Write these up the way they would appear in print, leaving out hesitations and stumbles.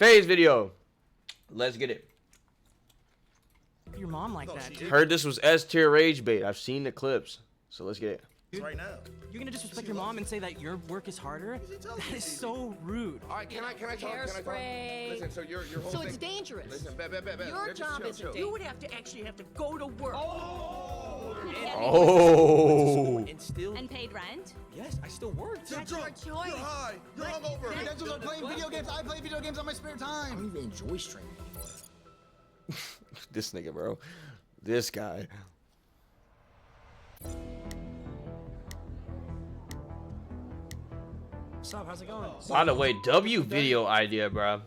Phase video. Let's get it. Your mom like that, dude. Heard this was S tier rage bait. I've seen the clips. So let's get it. Right now. You're gonna disrespect your mom and say that your work is harder? That is so rude. All right, can I talk? Hairspray. Listen, so your whole So thing. it's dangerous. Listen, Your Just job chill, isn't chill. dangerous. You would have to actually have to go to work. Oh. And still, And paid rent? yes, I still work. That's your choice. You're high. You're hungover. You guys are playing video games. I play video games on my spare I time. don't even enjoy streaming anymore. This nigga, bro. This guy. What's up? How's it going? By the way, W video idea, bro.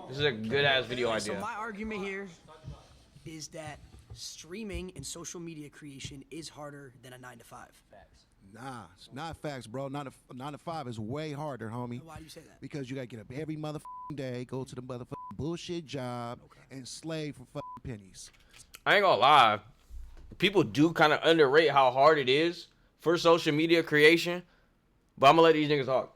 This is a good ass video So idea. my argument here is that streaming and social media creation is harder than a 9 to 5. Nah, it's not facts, bro. 9 to 5 is way harder, homie. Why do you say that? Because you gotta get up every motherfucking day, go to the motherfucking bullshit job, and slave for fucking pennies. I ain't gonna lie. People do kind of underrate how hard it is for social media creation. But I'm gonna let these niggas talk.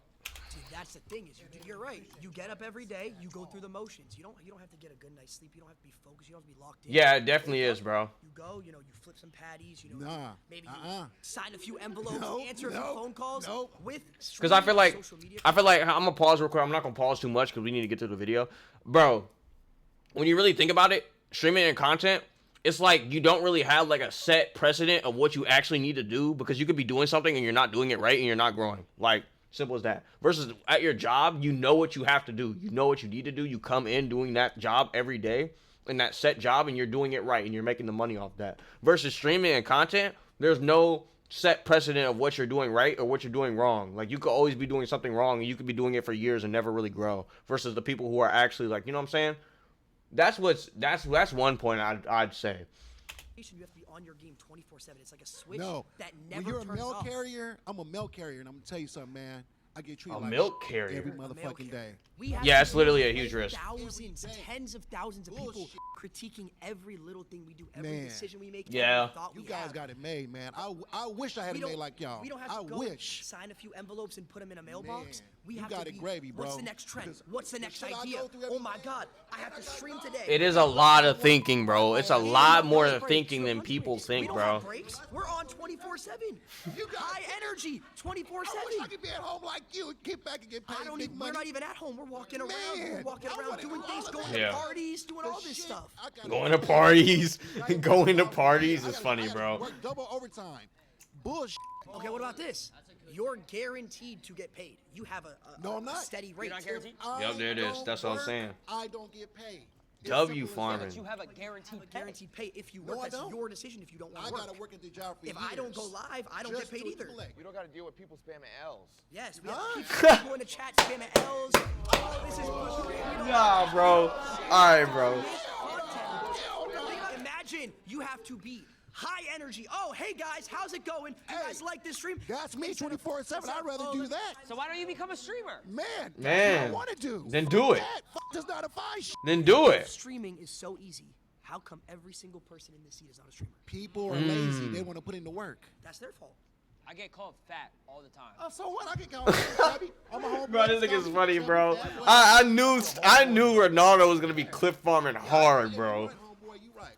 See, that's the thing is you're right. You get up every day, you go through the motions. You don't have to get a good night's sleep. You don't have to be focused. You don't have to be locked in. Yeah, it definitely is, bro. You go, you flip some patties, Nah, maybe you sign a few envelopes, Nope, answer a few nope, phone calls nope. with Because I feel like social media. I'm gonna pause real quick. I'm not gonna pause too much because we need to get to the video, bro. When you really think about it, streaming and content, it's like you don't really have like a set precedent of what you actually need to do because you could be doing something and you're not doing it right and you're not growing. Like simple as that. Versus at your job, you know what you have to do. You know what you need to do. You come in doing that job every day in that set job and you're doing it right and you're making the money off that. Versus streaming and content, there's no set precedent of what you're doing right or what you're doing wrong. Like you could always be doing something wrong and you could be doing it for years and never really grow. Versus the people who are actually like, you know what I'm saying? That's one point I'd say. You have to be on your game 24/7. It's like a switch No, that when never you're a turns milk off. carrier, I'm a milk carrier, and I'm gonna tell you something, man. I get treated A like milk shit carrier? every A mail motherfucking carrier. day. We have Yeah, to it's literally deal a huge with risk. Thousands, Every day. tens of thousands of people Bullshit. critiquing every little thing we do, every Man. decision we make. Yeah. every thought You we guys have. got it made, man. I wish I had We it made don't- like y'all. We don't have I to go wish. sign a few envelopes and put them in a mailbox. Man, We you have got to it be, gravy, bro. What's the next trend? Because What's the the next shit I idea? go through every Oh my day. God, I have to stream today. It is a lot of thinking, bro. It's a lot more Breaks, thinking so than lunch people breaks. think, we don't bro. Have breaks. We're on 24/7. You got High energy, I 24/7. wish I could be at home like you and get back and get paid I don't big even. money. We're not even at home. We're walking around. We're Man, walking I around wanna doing do things, all of going that. Yeah. to parties, doing The all this shit, stuff. I gotta Going work to parties. double- Going to I parties gotta- is funny, I gotta bro. Work double overtime. Bullshit. Okay, what about this? You're guaranteed to get paid. You have a No, I'm not. steady rate. Yep, there it is. That's what I'm saying. I don't get paid. It's W simple as that. farming. have a guaranteed pay if you work. No, I That's don't. your decision if you don't want I to work. gotta work at the job for If years. I don't go live, I don't just get paid to either. collect. We don't got to deal with people spamming L's. Yes, we have Huh? people in the chat spamming L's. Oh, this is bullshit. We don't Nah, bro. All right, bro. content. Imagine you have to be high energy. Oh, hey guys, how's it going? You Hey, guys like this stream? That's me 24/7. I'd rather do that. So why don't you become a streamer? Man, that's what I Man. want to do. Then Fuck do it. that. Fuck does not advise shit. Then do it. Streaming is so easy. How come every single person in this seat is not a streamer? People are lazy. They want to put in the work. That's their fault. I get called fat all the time. Oh, so what? I can go. Chubby. I'm a homeboy. Bro, this nigga's Chubby, funny, chubby, bro. fat, black. I knew Ronaldo was gonna be cliff farming hard, bro. You right, homeboy, you right.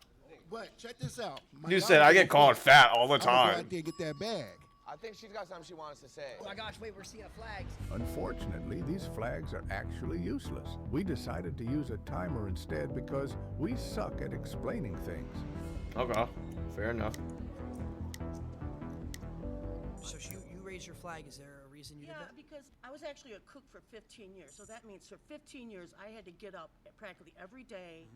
But check this out. My You daughter said I go get called first. fat all the I'm gonna go out time. there and get that bag. I think she's got something she wants to say. Oh my gosh, wait, we're seeing flags. Unfortunately, these flags are actually useless. We decided to use a timer instead because we suck at explaining things. Okay, fair enough. So you raised your flag. Is there a reason you Yeah, did that? because I was actually a cook for 15 years. So that means for 15 years, I had to get up practically every day,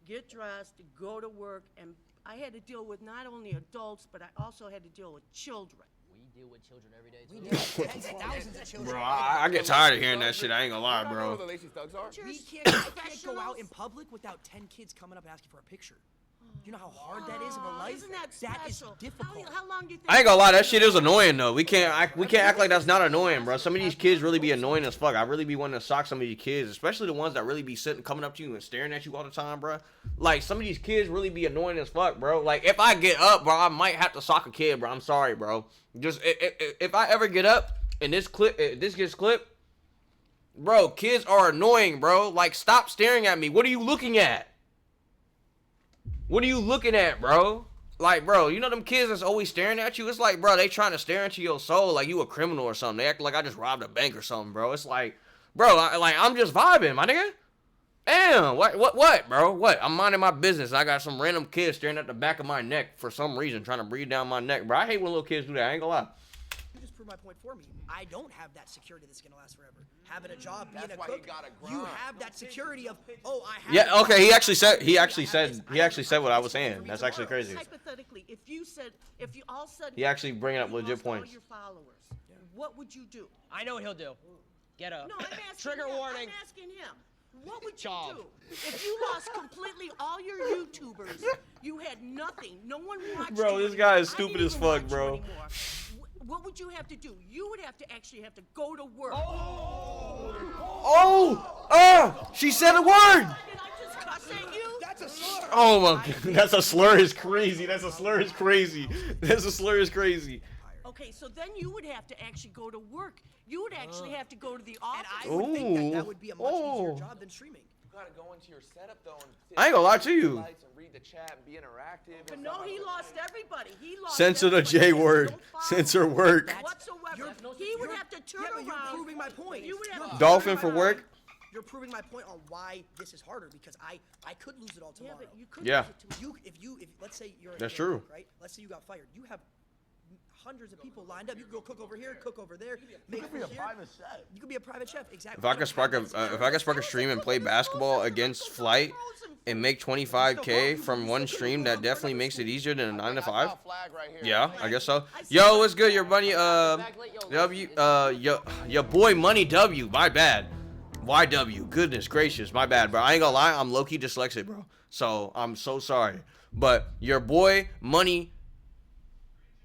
get dressed, go to work, and I had to deal with not only adults, but I also had to deal with children. We deal with children every day. We deal with tens of thousands of children. Bro, I get tired of hearing that shit. I ain't gonna lie, You know who the bro. Lazy Thugs are? We can't, I can't go out in public without 10 kids coming up asking for a picture. You know how hard that is of a life? Isn't that That is special? difficult. How long do you think? I ain't gonna lie, that shit is annoying though. We can't act like that's not annoying, bro. Some of these kids really be annoying as fuck. I really be wanting to sock some of these kids, especially the ones that really be sitting, coming up to you and staring at you all the time, bro. Like some of these kids really be annoying as fuck, bro. Like if I get up, bro, I might have to sock a kid, bro. I'm sorry, bro. Just if I ever get up and this gets clipped, Bro, kids are annoying, bro. Like, stop staring at me. What are you looking at? What are you looking at, bro? Like, bro, you know them kids that's always staring at you? It's like, bro, they trying to stare into your soul like you a criminal or something. They act like I just robbed a bank or something, bro. It's like, bro, I'm just vibing, my nigga. Damn, what, bro? What? I'm minding my business. I got some random kids staring at the back of my neck for some reason, trying to breathe down my neck, bro. I hate when little kids do that. I ain't gonna lie. You just proved my point for me. I don't have that security that's gonna last forever. Having a job, being That's a why cook, you gotta you grind. have that security of, oh, I have. Yeah, okay. He actually said I what I have was this saying. for me That's tomorrow. actually crazy. Hypothetically, if you all of a sudden He actually bringing up you legit lost all points. your followers, what would you do? I know what he'll do. Get up. No, I'm asking Trigger him. warning. I'm asking him. What would you Job. do if you lost completely all your YouTubers? You had nothing. No one watched Bro, you this guy is anymore. I stupid didn't as even fuck, watch you bro. anymore. What would you have to do? You would have to actually have to go to work. She said a word. Did I just cuss at you? That's a slur. Oh my god, that's a slur is crazy. That's a slur is crazy. That's a slur is crazy. Okay, so then you would have to actually go to work. You would actually have to go to the office. And I would think that Ooh. would be a much easier Oh. job than streaming. You gotta go into your setup though and sit I ain't gonna lie and to you. lights and read the chat and be interactive. But and no, stuff he like lost everybody. He lost Censor the everybody. J word. Don't follow Censor him work. whatsoever. He would have to turn Yeah, but you're around. proving my point. You would have to Dolphin turn for around. work. You're proving my point on why this is harder because I could lose it all Yeah, tomorrow. but you could Yeah. lose it to me. If let's say you're That's you're a true. cook, right? Let's say you got fired. You have hundreds of people lined up. You can go cook over here, cook over there. Make food here. You could be a private chef. Exactly. If I could spark a stream and play basketball against Flight and make 25K from one stream, that definitely makes it easier than a 9 to 5. that. Flag right here. Yeah, I guess so. Yo, what's good, your buddy? Your boy Money W. My bad. YW. Goodness gracious, my bad, bro. I ain't gonna lie, I'm low-key dyslexic, bro. So I'm so sorry. But your boy Money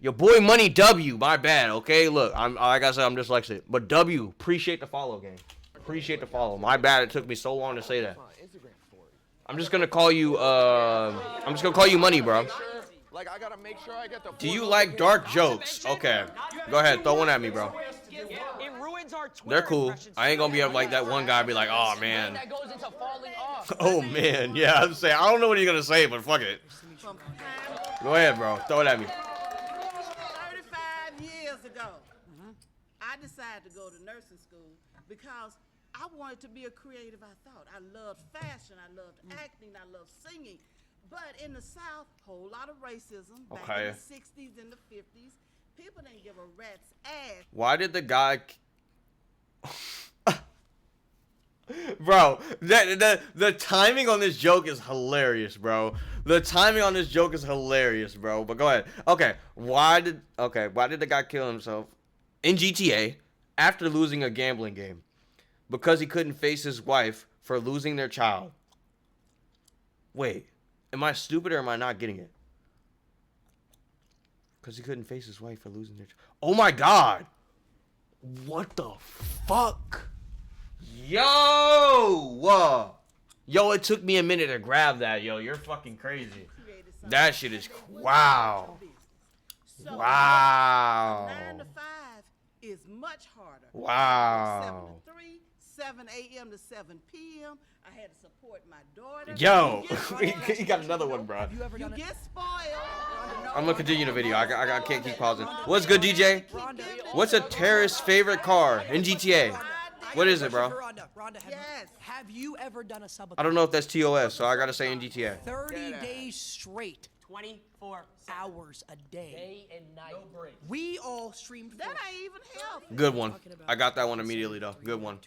W. My bad. Okay, look, like I said, I'm dyslexic. But W, appreciate the follow, gang. Appreciate the follow. My bad. It took me so long to say that. I'm just gonna call you. Money, bro. Like I gotta make sure I get the. Do you like dark jokes? Okay, go ahead, throw one at me, bro. It ruins our Twitter They're cool. impressions, I ain't gonna be too. able like that one guy be like, oh man. That goes into falling off. Oh man, yeah. I'm saying I don't know what you're gonna say, but fuck it. Go ahead, bro. Throw it at me. 35 years ago, I decided to go to nursing school because I wanted to be a creative. I thought I loved fashion, I loved acting, I loved singing. But in the South, whole lot of racism back Okay. in the 60s and the 50s. People didn't give a rat's ass. Why did the guy? Bro, the timing on this joke is hilarious, bro. The timing on this joke is hilarious, bro. But go ahead. Okay, why did the guy kill himself in GTA after losing a gambling game? Because he couldn't face his wife for losing their child. Wait, am I stupid or am I not getting it? Because he couldn't face his wife for losing their child. Oh my god! What the fuck? Yo! Yo, it took me a minute to grab that, yo. You're fucking crazy. That shit is wow. So Wow. 9 to 5 is much harder. Wow. 7 to 3, 7 a.m. to 7 p.m. I had to support my daughter. Yo, You get he got another one, bro. Have you ever You done it? get spoiled. I'm gonna continue the video. I can't keep pausing. What's good, DJ? Rhonda, What's a terrorist's favorite car in GTA? What is it, bro? Rhonda, Yes. have you ever done a sub? I don't know if that's TOS, so I gotta say in GTA. 30 days straight, 24 hours a day. day and night. No break. We all streamed. That ain't even healthy. Good one. I got that one immediately though. Good one.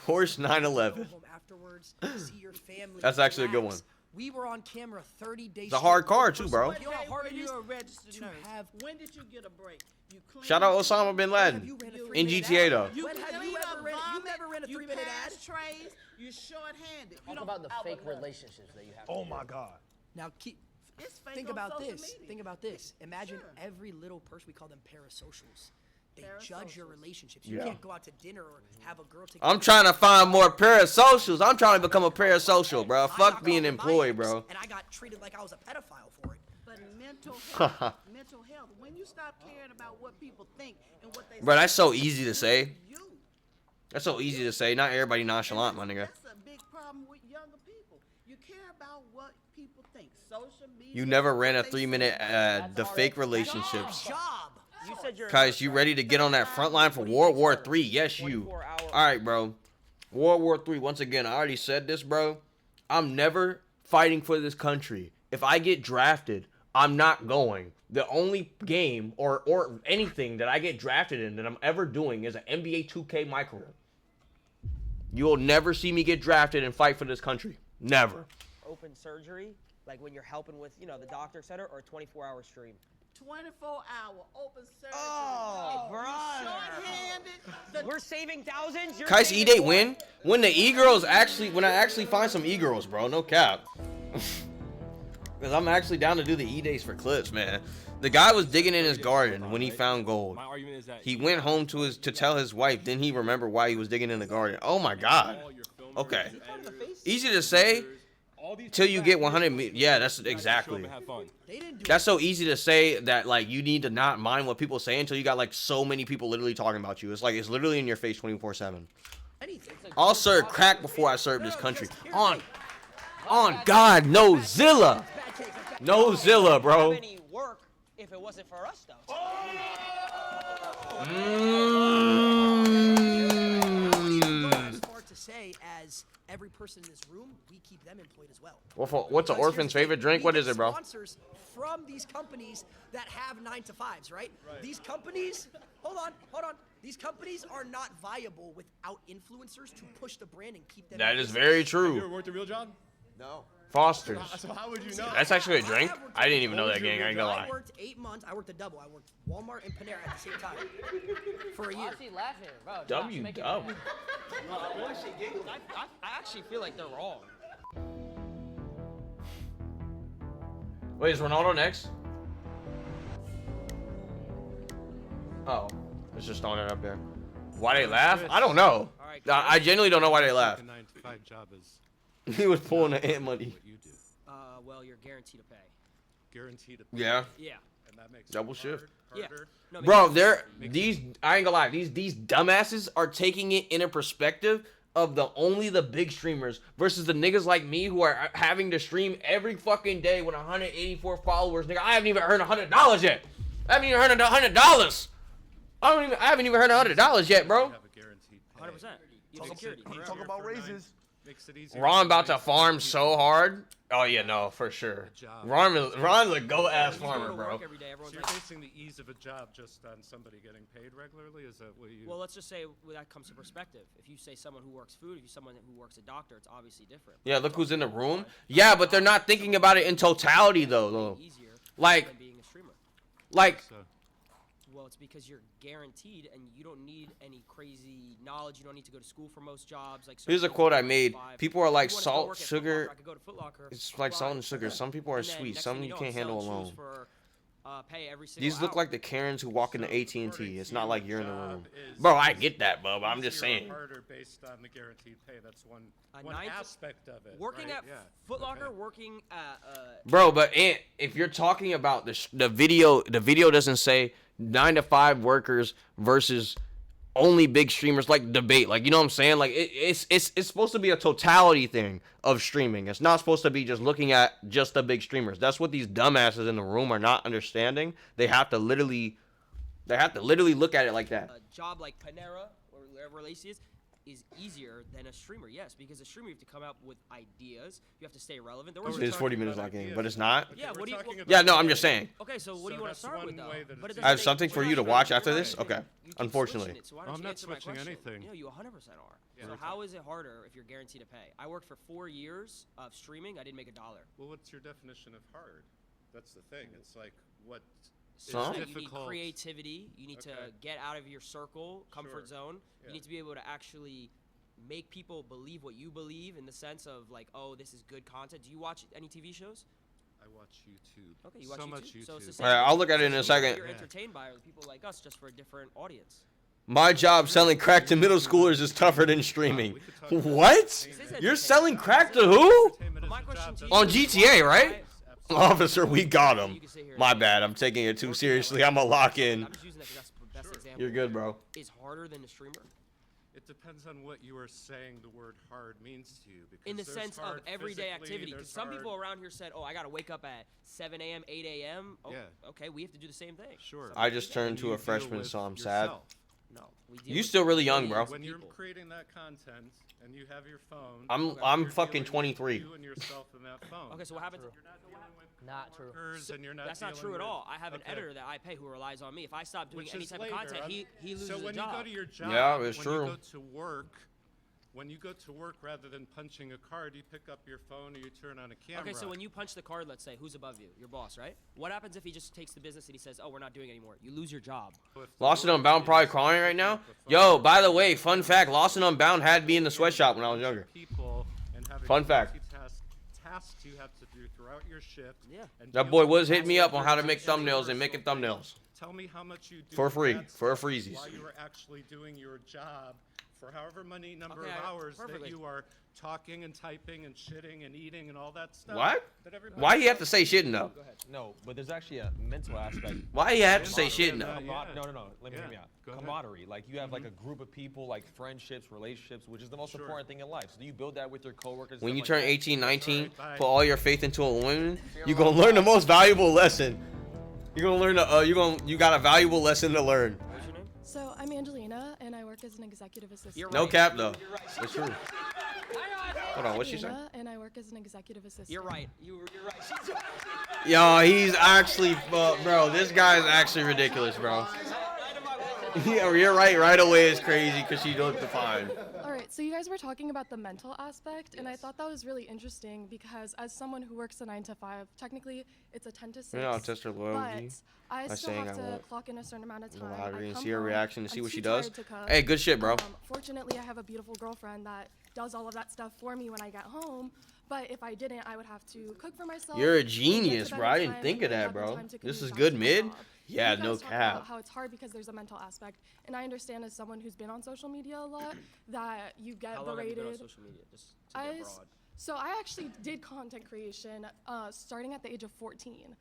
Porsche 911. Go home afterwards, see your family. That's actually a good relax. one. We were on camera 30 days. It's a hard straight. car too, bro. You know how hard it is You're a registered to nurse. have. When did you get a break? You clean Shout out your- Osama bin Have Laden you ran a in 3-minute GTA ad? though. You When have clean you up ever ran? You vomit, never ran a you 3-minute pass ad? trays, you're short-handed. You Talk don't about the have fake a nurse. relationships that you have. Oh my God. Now keep. It's fake Think on about social this. media. Think about this. Imagine Sure. every little person. We call them parasocials. They judge your Parasocials. relationships. You Yeah. can't go out to dinner or have a girl take. I'm trying to find more parasocials. I'm trying to become a parasocial, bro. I Fuck knocked being off my employed, ex, bro. And I got treated like I was a pedophile for it. But mental health, mental health. When you stop caring about what people think and what they Bro, say, that's so easy to say. you. That's so easy to say. Not everybody nonchalant, my nigga. That's a big problem with younger people. You care about what people think. Social media. You never ran a what they 3-minute say. ad. The fake relationships. Job. You said you're. Kyce, you ready to get on that front line for World War III? Yes, you. 24-hour. All right, bro. World War III. Once again, I already said this, bro. I'm never fighting for this country. If I get drafted, I'm not going. The only game or anything that I get drafted in that I'm ever doing is an NBA 2K micro. You will never see me get drafted and fight for this country. Never. Open surgery, like when you're helping with, you know, the doctor, etc., or a 24-hour stream. 24-hour open surgery. Oh, You brother. short-handed. We're saving thousands. You're Kyce, saving E-Date more. win? When the E-Girls actually, when I actually find some E-Girls, bro. No cap. Because I'm actually down to do the E-Days for clips, man. The guy was digging in his garden when he found gold. My argument is that He went home to tell his wife. Then he remembered why he was digging in the garden. Oh my God. Okay. Easy to say till you get 100. Yeah, that's exactly. They didn't do That's so easy to say that like you need to not mind what people say until you got like so many people literally talking about you. It's like it's literally in your face 24/7. anything. I'll serve crack before I serve this country. On God, no Zilla. No Zilla, bro. How many work if it wasn't for us, though? As far to say as every person in this room, we keep them employed as well. What's an Because orphan's here's the thing, favorite drink? we What get is it, bro? Sponsors from these companies that have 9-to-5s, right? These companies, hold on. These companies are not viable without influencers to push the brand and keep them. That in is business. very You ever true. worked a real job? No. Foster's. So how would you know? That's actually a drink? I have worked I didn't even know What that was your gang. I ain't gonna I lie. worked 8 months. I worked a double. I worked Walmart and Panera at the same time for a I'm year. actually laughing, bro. Josh, W you're making dub. me mad. I actually feel like they're wrong. Wait, is Ronaldo next? Oh, it's just throwing it up there. Why they laugh? I don't know. All right, I genuinely don't know why they laugh. A 9-to-5 job is He was pulling the ant money. what you do. Well, you're guaranteed to pay. Guaranteed to Yeah, Yeah. and that makes double it shift. Yeah. harder. No, it Bro, makes they're I ain't gonna lie. These dumbasses are taking it in a perspective of only the big streamers versus the niggas like me who are having to stream every fucking day with 184 followers. Nigga, I haven't even earned $100 yet. I haven't even earned $100. I haven't even earned $100 yet, bro. Have a guaranteed pay. 100%. You have security. Easier about for nine- raises. Makes it easier. Ron for about to 9 farm people. so hard. Oh yeah, no, for sure. job. Ron's a go ass You go farmer, to bro. work every day, So everyone's you're like, basing the ease of a job just on somebody getting paid regularly? Is that what you? well, let's just say that comes to perspective. If you say someone who works food, if you someone who works a doctor, it's obviously different. Yeah, look who's in the room. Yeah, but they're not thinking about it in totality though. Easier Like- than being a streamer. Like, So, Well, it's because you're guaranteed, and you don't need any crazy knowledge. You don't need to go to school for most jobs. Like here's a certain quote I people made. 5. People are like If you wanted to go salt, work at Foot sugar. Locker, I could go to Foot Locker, It's like salt and apply, sugar. Some people are and then sweet. next Some thing you know, can't I'm handle selling shoes alone. for, pay every single These look hour. like the Karens who walk into so AT&T. according It's to not you, like a you're in the job room. is Bro, I get that, bub. I'm just easier or saying. harder based on the guaranteed pay. That's one A one 9 to aspect of it. working right? at Yeah. Foot Locker, Okay. working at Bro, but if you're talking about the video doesn't say 9-to-5 workers versus only big streamers, like debate, like, you know what I'm saying? Like it's supposed to be a totality thing of streaming. It's not supposed to be just looking at just the big streamers. That's what these dumbasses in the room are not understanding. They have to literally look at it like that. a job like Panera or wherever Lacey is easier than a streamer. Yes, because a streamer you have to come up with ideas. You have to stay relevant. There was It's 40 minutes about locked in, ideas. but it's not. Okay, Yeah, we're what do you- talking well- about Yeah, no, I'm pay. just saying. Okay, so what do So you want to that's start with one though? way that But it it's doesn't I have say- something you're for not you to switching watch it, after you're this? not- Okay. you keep Unfortunately. switching it, so why No, don't I'm you not answer my switching question? anything. No, you 100% are. Yeah. So how is it harder if you're guaranteed to pay? I worked for 4 years of streaming. I didn't make $1. Well, what's your definition of hard? That's the thing. It's like what is Some? You need difficult. creativity. You need to Okay. get out of your circle, Sure. comfort zone. Yeah. You need to be able to actually make people believe what you believe in the sense of like, oh, this is good content. Do you watch any TV shows? I watch YouTube. Okay, you watch so YouTube. much So it's YouTube. the same Alright, thing. I'll look at it in a You're- second. You're Yeah. entertained by people like us just for a different audience. My job selling crack to middle schoolers is tougher than streaming. We could talk about What? entertainment. You're selling crack to who? Entertainment But is my a question job to you On that's- is, GTA, why- right? Absolutely. Officer, we got You him. can sit here and My say- bad. I'm taking it too seriously. I'm a lock in. I'm just using that because that's the best example. You're good, bro. Is harder than a streamer. It depends on what you are saying the word hard means to you. Because In the there's sense of hard everyday physically, activity, because there's some hard- people around here said, "Oh, I gotta wake up at 7 a.m., 8 a.m." Oh, Yeah. okay, we have to do the same thing. Sure. I just turned And to you a deal freshman, with so I'm sad. yourself. No, we deal You with still really young, bro. millions of When you're people. creating that content and you have your phone, I'm you're fucking dealing with 23. You and yourself in that phone. Okay, so what happens? You're not dealing with Not true. coworkers and you're not That's not dealing true at with- all. I have an Okay. editor that I pay who relies on me. If I stop doing Which any is type later. of content, he loses So a when job. you go to your job, Yeah, it's when true. you go to work, when you go to work, rather than punching a card, you pick up your phone or you turn on a camera. Okay, so when you punch the card, let's say, who's above you? Your boss, right? What happens if he just takes the business and he says, "Oh, we're not doing it anymore"? You lose your job. Lost and Unbound probably crying right now. Yo, by the way, fun fact: Lost and Unbound had me in the sweatshop when I was younger. People and having Fun fact. tasks you have to do throughout your shift. Yeah. and That deal boy with was hitting me all up of on your how to make personal thumbnails and making things. thumbnails. Tell me how much you do For of free, that for stuff freezies. while you are actually doing your job for however many number Okay, of hours perfectly. that you are talking and typing and shitting and eating and all that stuff. What? that everybody Why he have to does. say shitting though? No, but there's actually a mental aspect. Why he have to say Camaraderie. shitting though? Yeah. No. Let me hear me out. Go ahead. Camaraderie. Like you have like a group of people, like friendships, relationships, which is the most Sure. important thing in life. So do you build that with your coworkers? When stuff you like turn that? 18, 19, Alright, bye. put all your faith into a woman, you gonna learn the most valuable lesson. You're gonna learn you got a valuable lesson to learn. What's your name? So I'm Angelina, and I work as an executive assistant. You're No right. cap though. It's true. Hold on, what's she say? Angelina, and I work as an executive assistant. You're right. You're right. She's right. Yo, he's actually, bro. This guy is actually ridiculous, bro. Yeah, you're right away is crazy because she looked fine. All right, so you guys were talking about the mental aspect, and I thought that was really interesting because as someone who works a 9 to 5, technically it's a 10 to 6. Yeah, I'll test her loyalty But I by still saying have I to won't clock in a certain amount of the time. lottery I and come see her home, reaction to see I'm what she too does. tired to cook. Hey, good shit, bro. Fortunately, I have a beautiful girlfriend that does all of that stuff for me when I get home. But if I didn't, I would have to cook for myself. You're a and get to genius, bed bro. on I didn't time think and of then that, have the bro. time to This commute is back good to my mid. job. Yeah, You guys no talk about cap. how it's hard because there's a mental aspect, and I understand as someone who's been on social media a lot that you get How long have you berated. been on social media? Just to get broad. So I actually did content creation starting at the age of 14.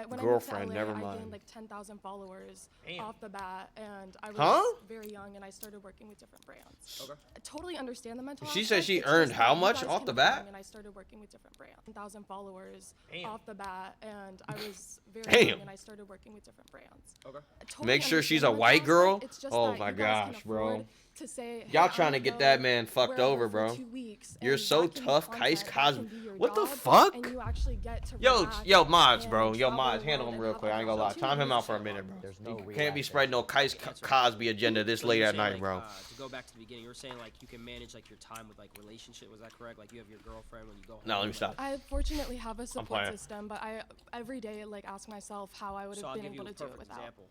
When Girlfriend, I never moved to LA, I mind. gained like 10,000 followers Damn. off the bat, and I was Huh? very young, and I started working with different brands. Okay. I totally understand the mental She said aspect, she it's earned just how that you much guys off can the be bat? young, And I started working with different brands. 10,000 followers Damn. off the bat, and I was very Damn. young, and I started working with different brands. Okay. I totally Make sure she's understand a the white mental girl? aspect, it's just Oh that my you guys can gosh, bro. afford to say, hey, Y'all I'm trying to gonna get go that man fucked wherever over, for bro. 2 weeks, You're and so that can be tough, content, Kyce that Cosby. can be your What the job, fuck? and you actually get to Yo, relax yo, mods, and bro. Yo, travel mods, the handle world him and real have quick. I ain't gonna lie. Time him out for a minute, bro. There's no You can't be relaxation. spreading no Cosby agenda this So late you're at saying, night, bro. To go back to the beginning, you were saying like you can manage like your time with like relationship. Was that correct? Like you have your girlfriend when you go home. No, let me like- stop. I fortunately have a support playing. system, but I every day like ask myself how I would So have I'll been give you able a to do it perfect without. example.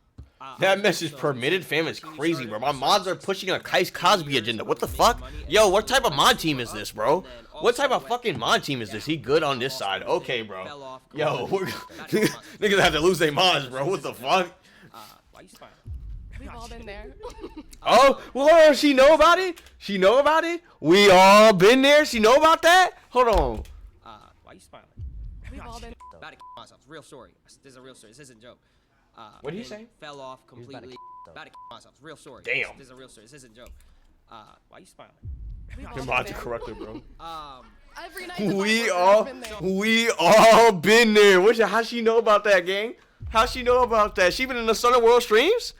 That message permitted, fam, is crazy, bro. My mods are pushing a Kyce Cosby agenda. What the fuck? Yo, what type of mod team is this, bro? What type of fucking mod team is this? He good on this side. Okay, bro. Yo, we're niggas have to lose their mods, bro. What the fuck? Why you smiling? We've all been there. Oh, well, she know about it? She know about it? We all been there? She know about that? Hold on. Why you smiling? We've all been. About to myself. Real story. This is a real story. This isn't a joke. What'd he and say? Fell off about to completely. About to myself. Real story. Damn. This is a real story. This isn't a joke. Why you smiling? We've all Your been mods are there. corrupted, bro. Every night. the We Bible all, has been there. we all been there. How she know about that, gang? How she know about that? She been in the Sun and World streams?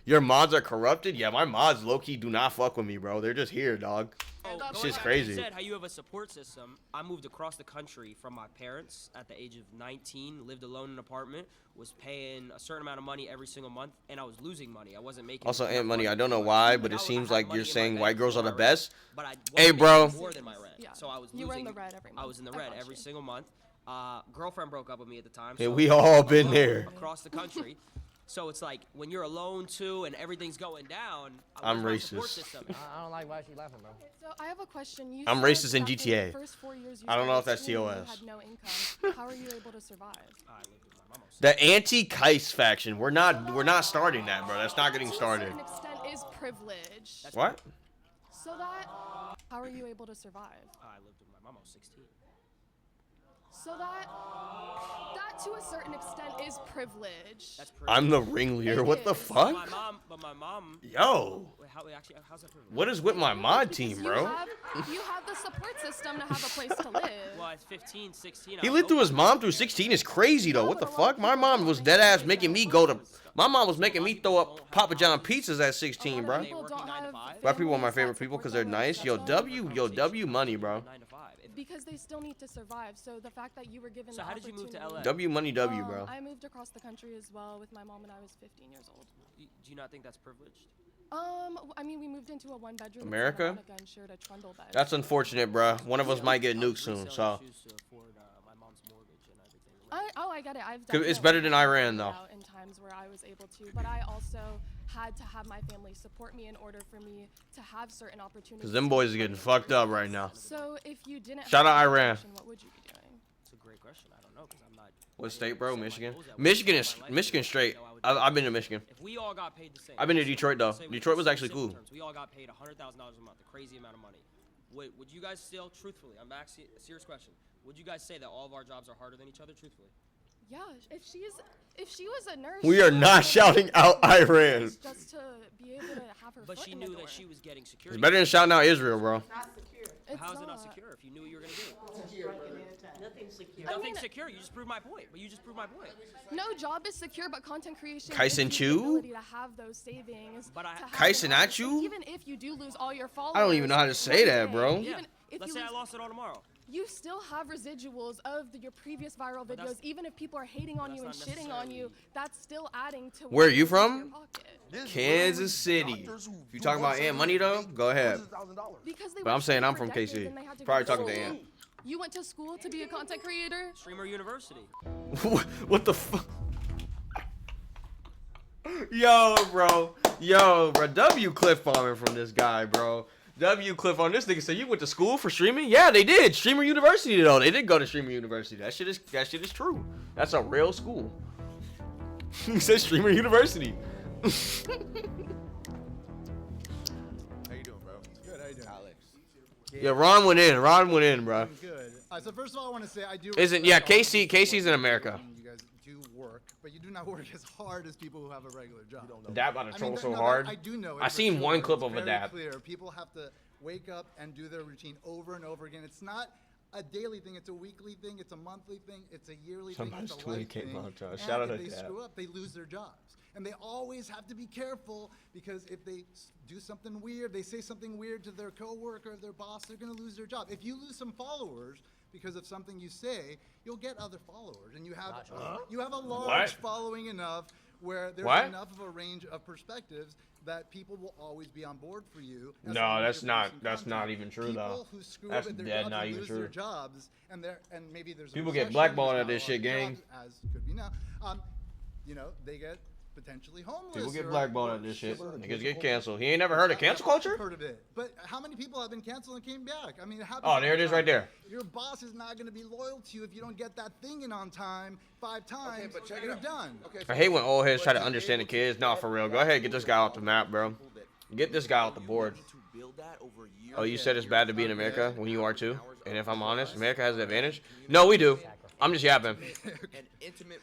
Your mods are corrupted? Yeah, my mods low-key do not fuck with me, bro. They're just here, dog. Oh, That's going just back to crazy. You said how you have a support system. I moved across the country from my parents at the age of 19, lived alone in an apartment, was paying a certain amount of money every single month, and I was losing money. I wasn't making Also, enough Aunt Money, money I don't know for why, it. but it I seems had like money you're in my saying bank white girls are before the I rent, best. But I Hey, wasn't bro. making more than my rent. Yeah. So I was You losing. were in the red every I month. was in the I red got every you. single month. Girlfriend broke up with me at the time. Hey, so we all been alone there. across the country. So it's like when you're alone too, and everything's going down. I'm where's my support racist. system? I don't like why she laughing, bro. So I have a question. You I'm said racist in that GTA. the first 4 years you I don't know if started that's streaming, TOS. You had no income. How are you able to survive? I lived with my mama. The anti-Kyce faction. We're not starting that, bro. That's not getting To started. a certain extent is privilege. What? So that, how are you able to survive? I lived with my mom. I was 16. So that to a certain extent is privilege. That's I'm the ringleader. It What the is. fuck? My mom. Yo. Wait, actually, how's that privilege? What is with my mod team, You bro? have the support system to have a place to live. Well, at 15, 16. He lived through his mom through 16 is crazy though. What the fuck? My mom was dead ass making me go to. My mom was making me throw up Papa John pizzas at 16, bro. Black people are my favorite people because they're nice. Yo, W money, bro. 9 to 5. Because they still need to survive. So the fact that you were given So the how did you move to LA? W money, W, bro. I moved across the country as well with my mom when I was 15 years old. Do you not think that's privileged? I mean, we moved into a one-bedroom. America? And shared a trundle bed. That's unfortunate, bro. One of us might get nuked soon, so. I get it. It's better than Iran, though. In times where I was able to, but I also had to have my family support me in order for me to have certain opportunities. Cause them boys are getting fucked up right now. So if you didn't Shout have out Iran. education, what would you be doing? It's a great question. I don't know because I'm not. What state, bro? Michigan. Michigan straight. I've been to Michigan. If we all got paid the same. I've been to Detroit though. Say Detroit was in actually simple cool. terms, we all got paid $100,000 a month, a crazy amount of money. Would you guys still, truthfully, I'm asking a serious question. Would you guys say that all of our jobs are harder than each other, truthfully? Yeah, if she was a nurse. We are not shouting out Iran. Just to be able to have her. But foot she in the knew door. that she was getting security. It's better than shouting out Israel, bro. How's it not secure if you knew what you were gonna do? Nothing secure. Nothing's secure. You just proved my point. But you just proved my point. No job is secure, but content creation Kyce gives and you the Chew? ability to have those savings. But I- to have Kyce an and honest- Chew? Even if you do lose all your followers. I don't even know how to say that, bro. Yeah. Even if Let's you say I lose- lost it all tomorrow. You still have residuals of your previous viral But that's- videos. Even if people are hating on you and that's not shitting on you, that's still adding to. Where are what you goes into from? your pocket. Kansas City. If you talking about Ant Money though, go ahead. Because they But I'm worked saying for I'm from decades KC. and they had to Probably go talking to school. Ant. You went to school to be a content creator? Streamer University. What the fuck? Yo, bro. W cliff bombing from this guy, bro. W cliff on this nigga said you went to school for streaming? Yeah, they did. Streamer University though. They did go to Streamer University. That shit is true. That's a real school. He said Streamer University. How you doing, bro? Good, how you doing? Alex. Yeah, Ron went in, bro. Good. So first of all, I want to say I do. Casey's in America. You guys do work, but you do not work as hard as people who have a regular job. Dab on a troll so no, hard. I do know. I seen one clip It's of a very dab. Clear. People have to wake up and do their routine over and over again. It's not a daily thing. It's a weekly thing. It's a monthly thing. It's a yearly Somebody's thing. It's a tweeting life Kate thing. Montage. And Shout out if to they Dab. screw up, they lose their jobs. And they always have to be careful because if they do something weird, they say something weird to their coworker or their boss, they're going to lose their job. If you lose some followers because of something you say, you'll get other followers, and you have a large following enough where there's enough of a range of perspectives that people will always be on board for you. as long as you're producing that's not content. even true though. People who screw That's up at their dead jobs not and even lose true. their jobs, and maybe there's a People get recession, blackballed there's at not this a lot shit, of gang. jobs, as could be now. They get potentially homeless. People get or- blackballed or at this shit. shit. Niggas get canceled. He ain't never heard of cancel culture? I've heard of it. But how many people have been canceled and came back? I mean, it happens Oh, there all it the is right time. there. Your boss is not going to be loyal to you if you don't get that thing in on time 5 times. but check it you're out. done. Okay, I hate when old heads try to understand the kids. Nah, for real. Go ahead, get this guy off the map, bro. Get this guy off the board. Oh, you said it's bad to be in America when you are too? And if I'm honest, America has the advantage? No, we do. I'm just yapping. An intimate.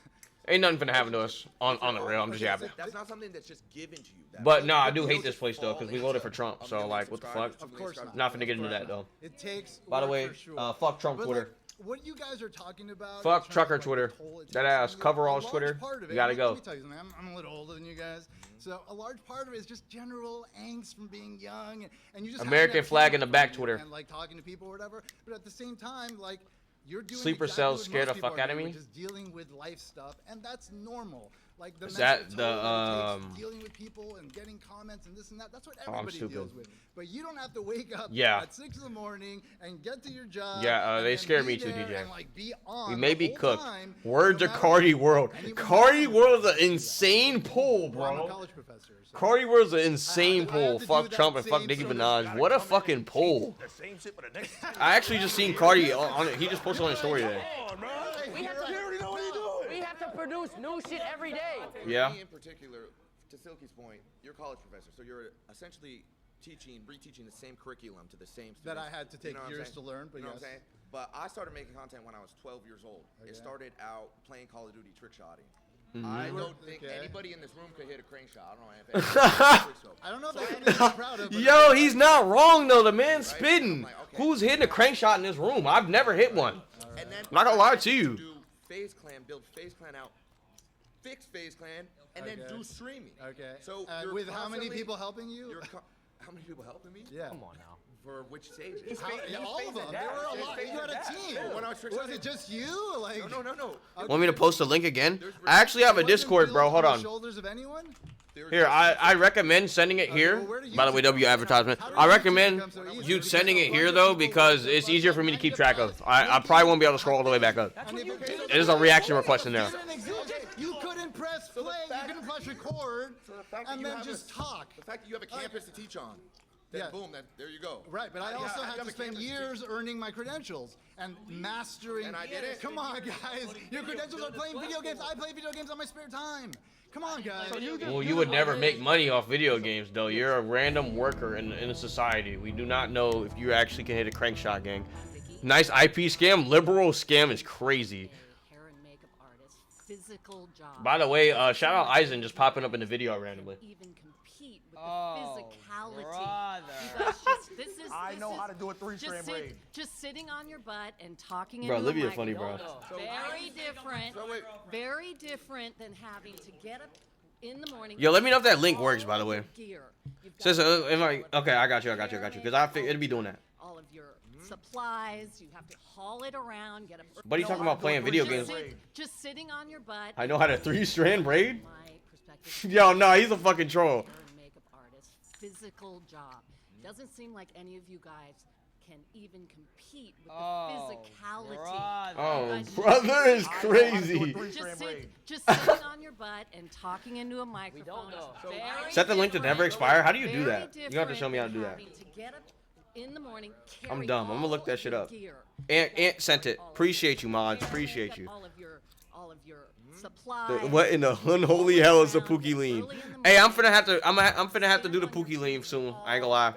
Ain't nothing finna happen to us on the real. I'm just yapping. That's not something that's just given to you. But no, I do hate this place though, because we voted for Trump. So like, what the fuck? Of course not. Not finna get into that though. It takes By the work way, for sure. fuck Trump But, Twitter. like, what you guys are talking about. Fuck in terms trucker of, like, Twitter. the toll it That takes ass on you, coveralls a large Twitter. part of You it- gotta let go. me tell you something. I'm a little older than you guys, so a large part of it is just general angst from being young, and you just having American that flag kid in the in back front of you Twitter. and like talking to people or whatever. But at the same time, like you're doing Sleeper exactly cells what scared most the people fuck are outta doing, me? which is dealing with life stuff, and that's normal. Like the Is mental that toll the, that it takes dealing with people and getting comments and this and that. That's what Oh, I'm everybody stupid. deals with. But you don't have to wake up Yeah. at 6 in the morning and get to your job. Yeah, and they then scare be me too, there DJ. and, like, be on We the may be whole cooked. time, Word no to matter Cardi what. World. And even Cardi now- World is an insane pull, Well, I'm a bro. college professor. So. Cardi World's an insane I have pull. to Fuck do Trump that and fuck same Nicki sort of- Minaj. What a fucking pull. The same shit, but the next. I actually just seen Cardi on it. He just posted on his story today. We have to, You already know what he's doing. we have to produce new shit every day. Yeah. Me in particular, to Silky's point, you're a college professor, so you're essentially reteaching the same curriculum to the same students. That I had to take You know what I'm years saying? to learn, but you know yes. what I'm saying? But I started making content when I was 12 years old. It started out playing Call of Duty trick shotting. I don't think anybody in this room could hit a crane shot. I don't know. I don't know if that's something to be proud of. Yo, he's not wrong though. The man's spitting. Who's hitting a crank shot in this room? I've never hit one. And then I'm not gonna lie to you. Do FaZe Clan, build FaZe Clan out, fix FaZe Clan, and then do streaming. Okay. So with how many people helping you? How many people helping me? Yeah. Come on now. For which stages? All of them. There were a lot. You had a team. When I was Was it just you? Like no. Want me to post the link again? I actually have a Discord, bro. Hold on. Shoulders of anyone? Here, I recommend sending it here. By the way, W advertisement. I recommend you sending it here though because it's easier for me to keep track of. I probably won't be able to scroll all the way back up. It is a reaction request in there. You couldn't press play. You couldn't press record, and then just talk. The fact that you have a campus to teach on. Then boom, there you go. Right, but I also had to spend years earning my credentials and mastering. And I did it. Come on, guys. Your credentials are playing video games. I play video games on my spare time. Come on, guys. Well, you would never make money off video games, though. You're a random worker in a society. We do not know if you actually can hit a crank shot, gang. Nice IP scam. Liberal scam is crazy. By the way, shout out Eisen just popping up in the video randomly. Physicality. You guys I know how to do a 3-strand braid. Just sitting on your butt and talking Bro, into a Olivia funny, bro. Very different than having to get up in the morning. Yo, let me know if that link works, by the way. Says, okay, I got you. Because I think it'd be doing that. All of your supplies, you have to haul it around, get a. But he's talking about playing video games. Just sitting on your butt. I know how to 3-strand braid? Yo, no, he's a fucking troll. Makeup artist, physical job. Doesn't seem like any of you guys can even compete with the physicality. Oh, brother is crazy. Just sitting on your butt and talking into a microphone. Set the link to never expire. How do you do that? You have to show me how to do that. In the morning, I'm dumb. I'm gonna look that shit up. Ant sent it. Appreciate you, mods. Appreciate you. All of your supplies. What in the unholy hell is a Pookie lean? Hey, I'm finna have to do the Pookie lean soon. I ain't gonna lie.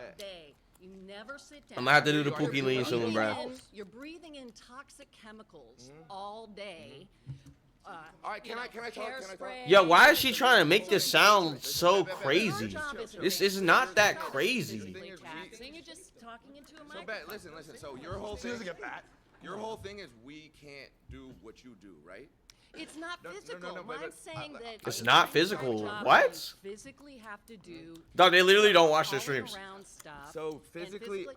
I'm gonna have to do the Pookie lean soon, bro. You're breathing in toxic chemicals all day. All right, can I talk? Yo, why is she trying to make this sound so crazy? This is not that crazy. You're just talking into a microphone. Listen. So your whole thing is we can't do what you do, right? It's not physical. I'm saying that It's not physical. What? Physically have to do. Dog, they literally don't watch their streams. So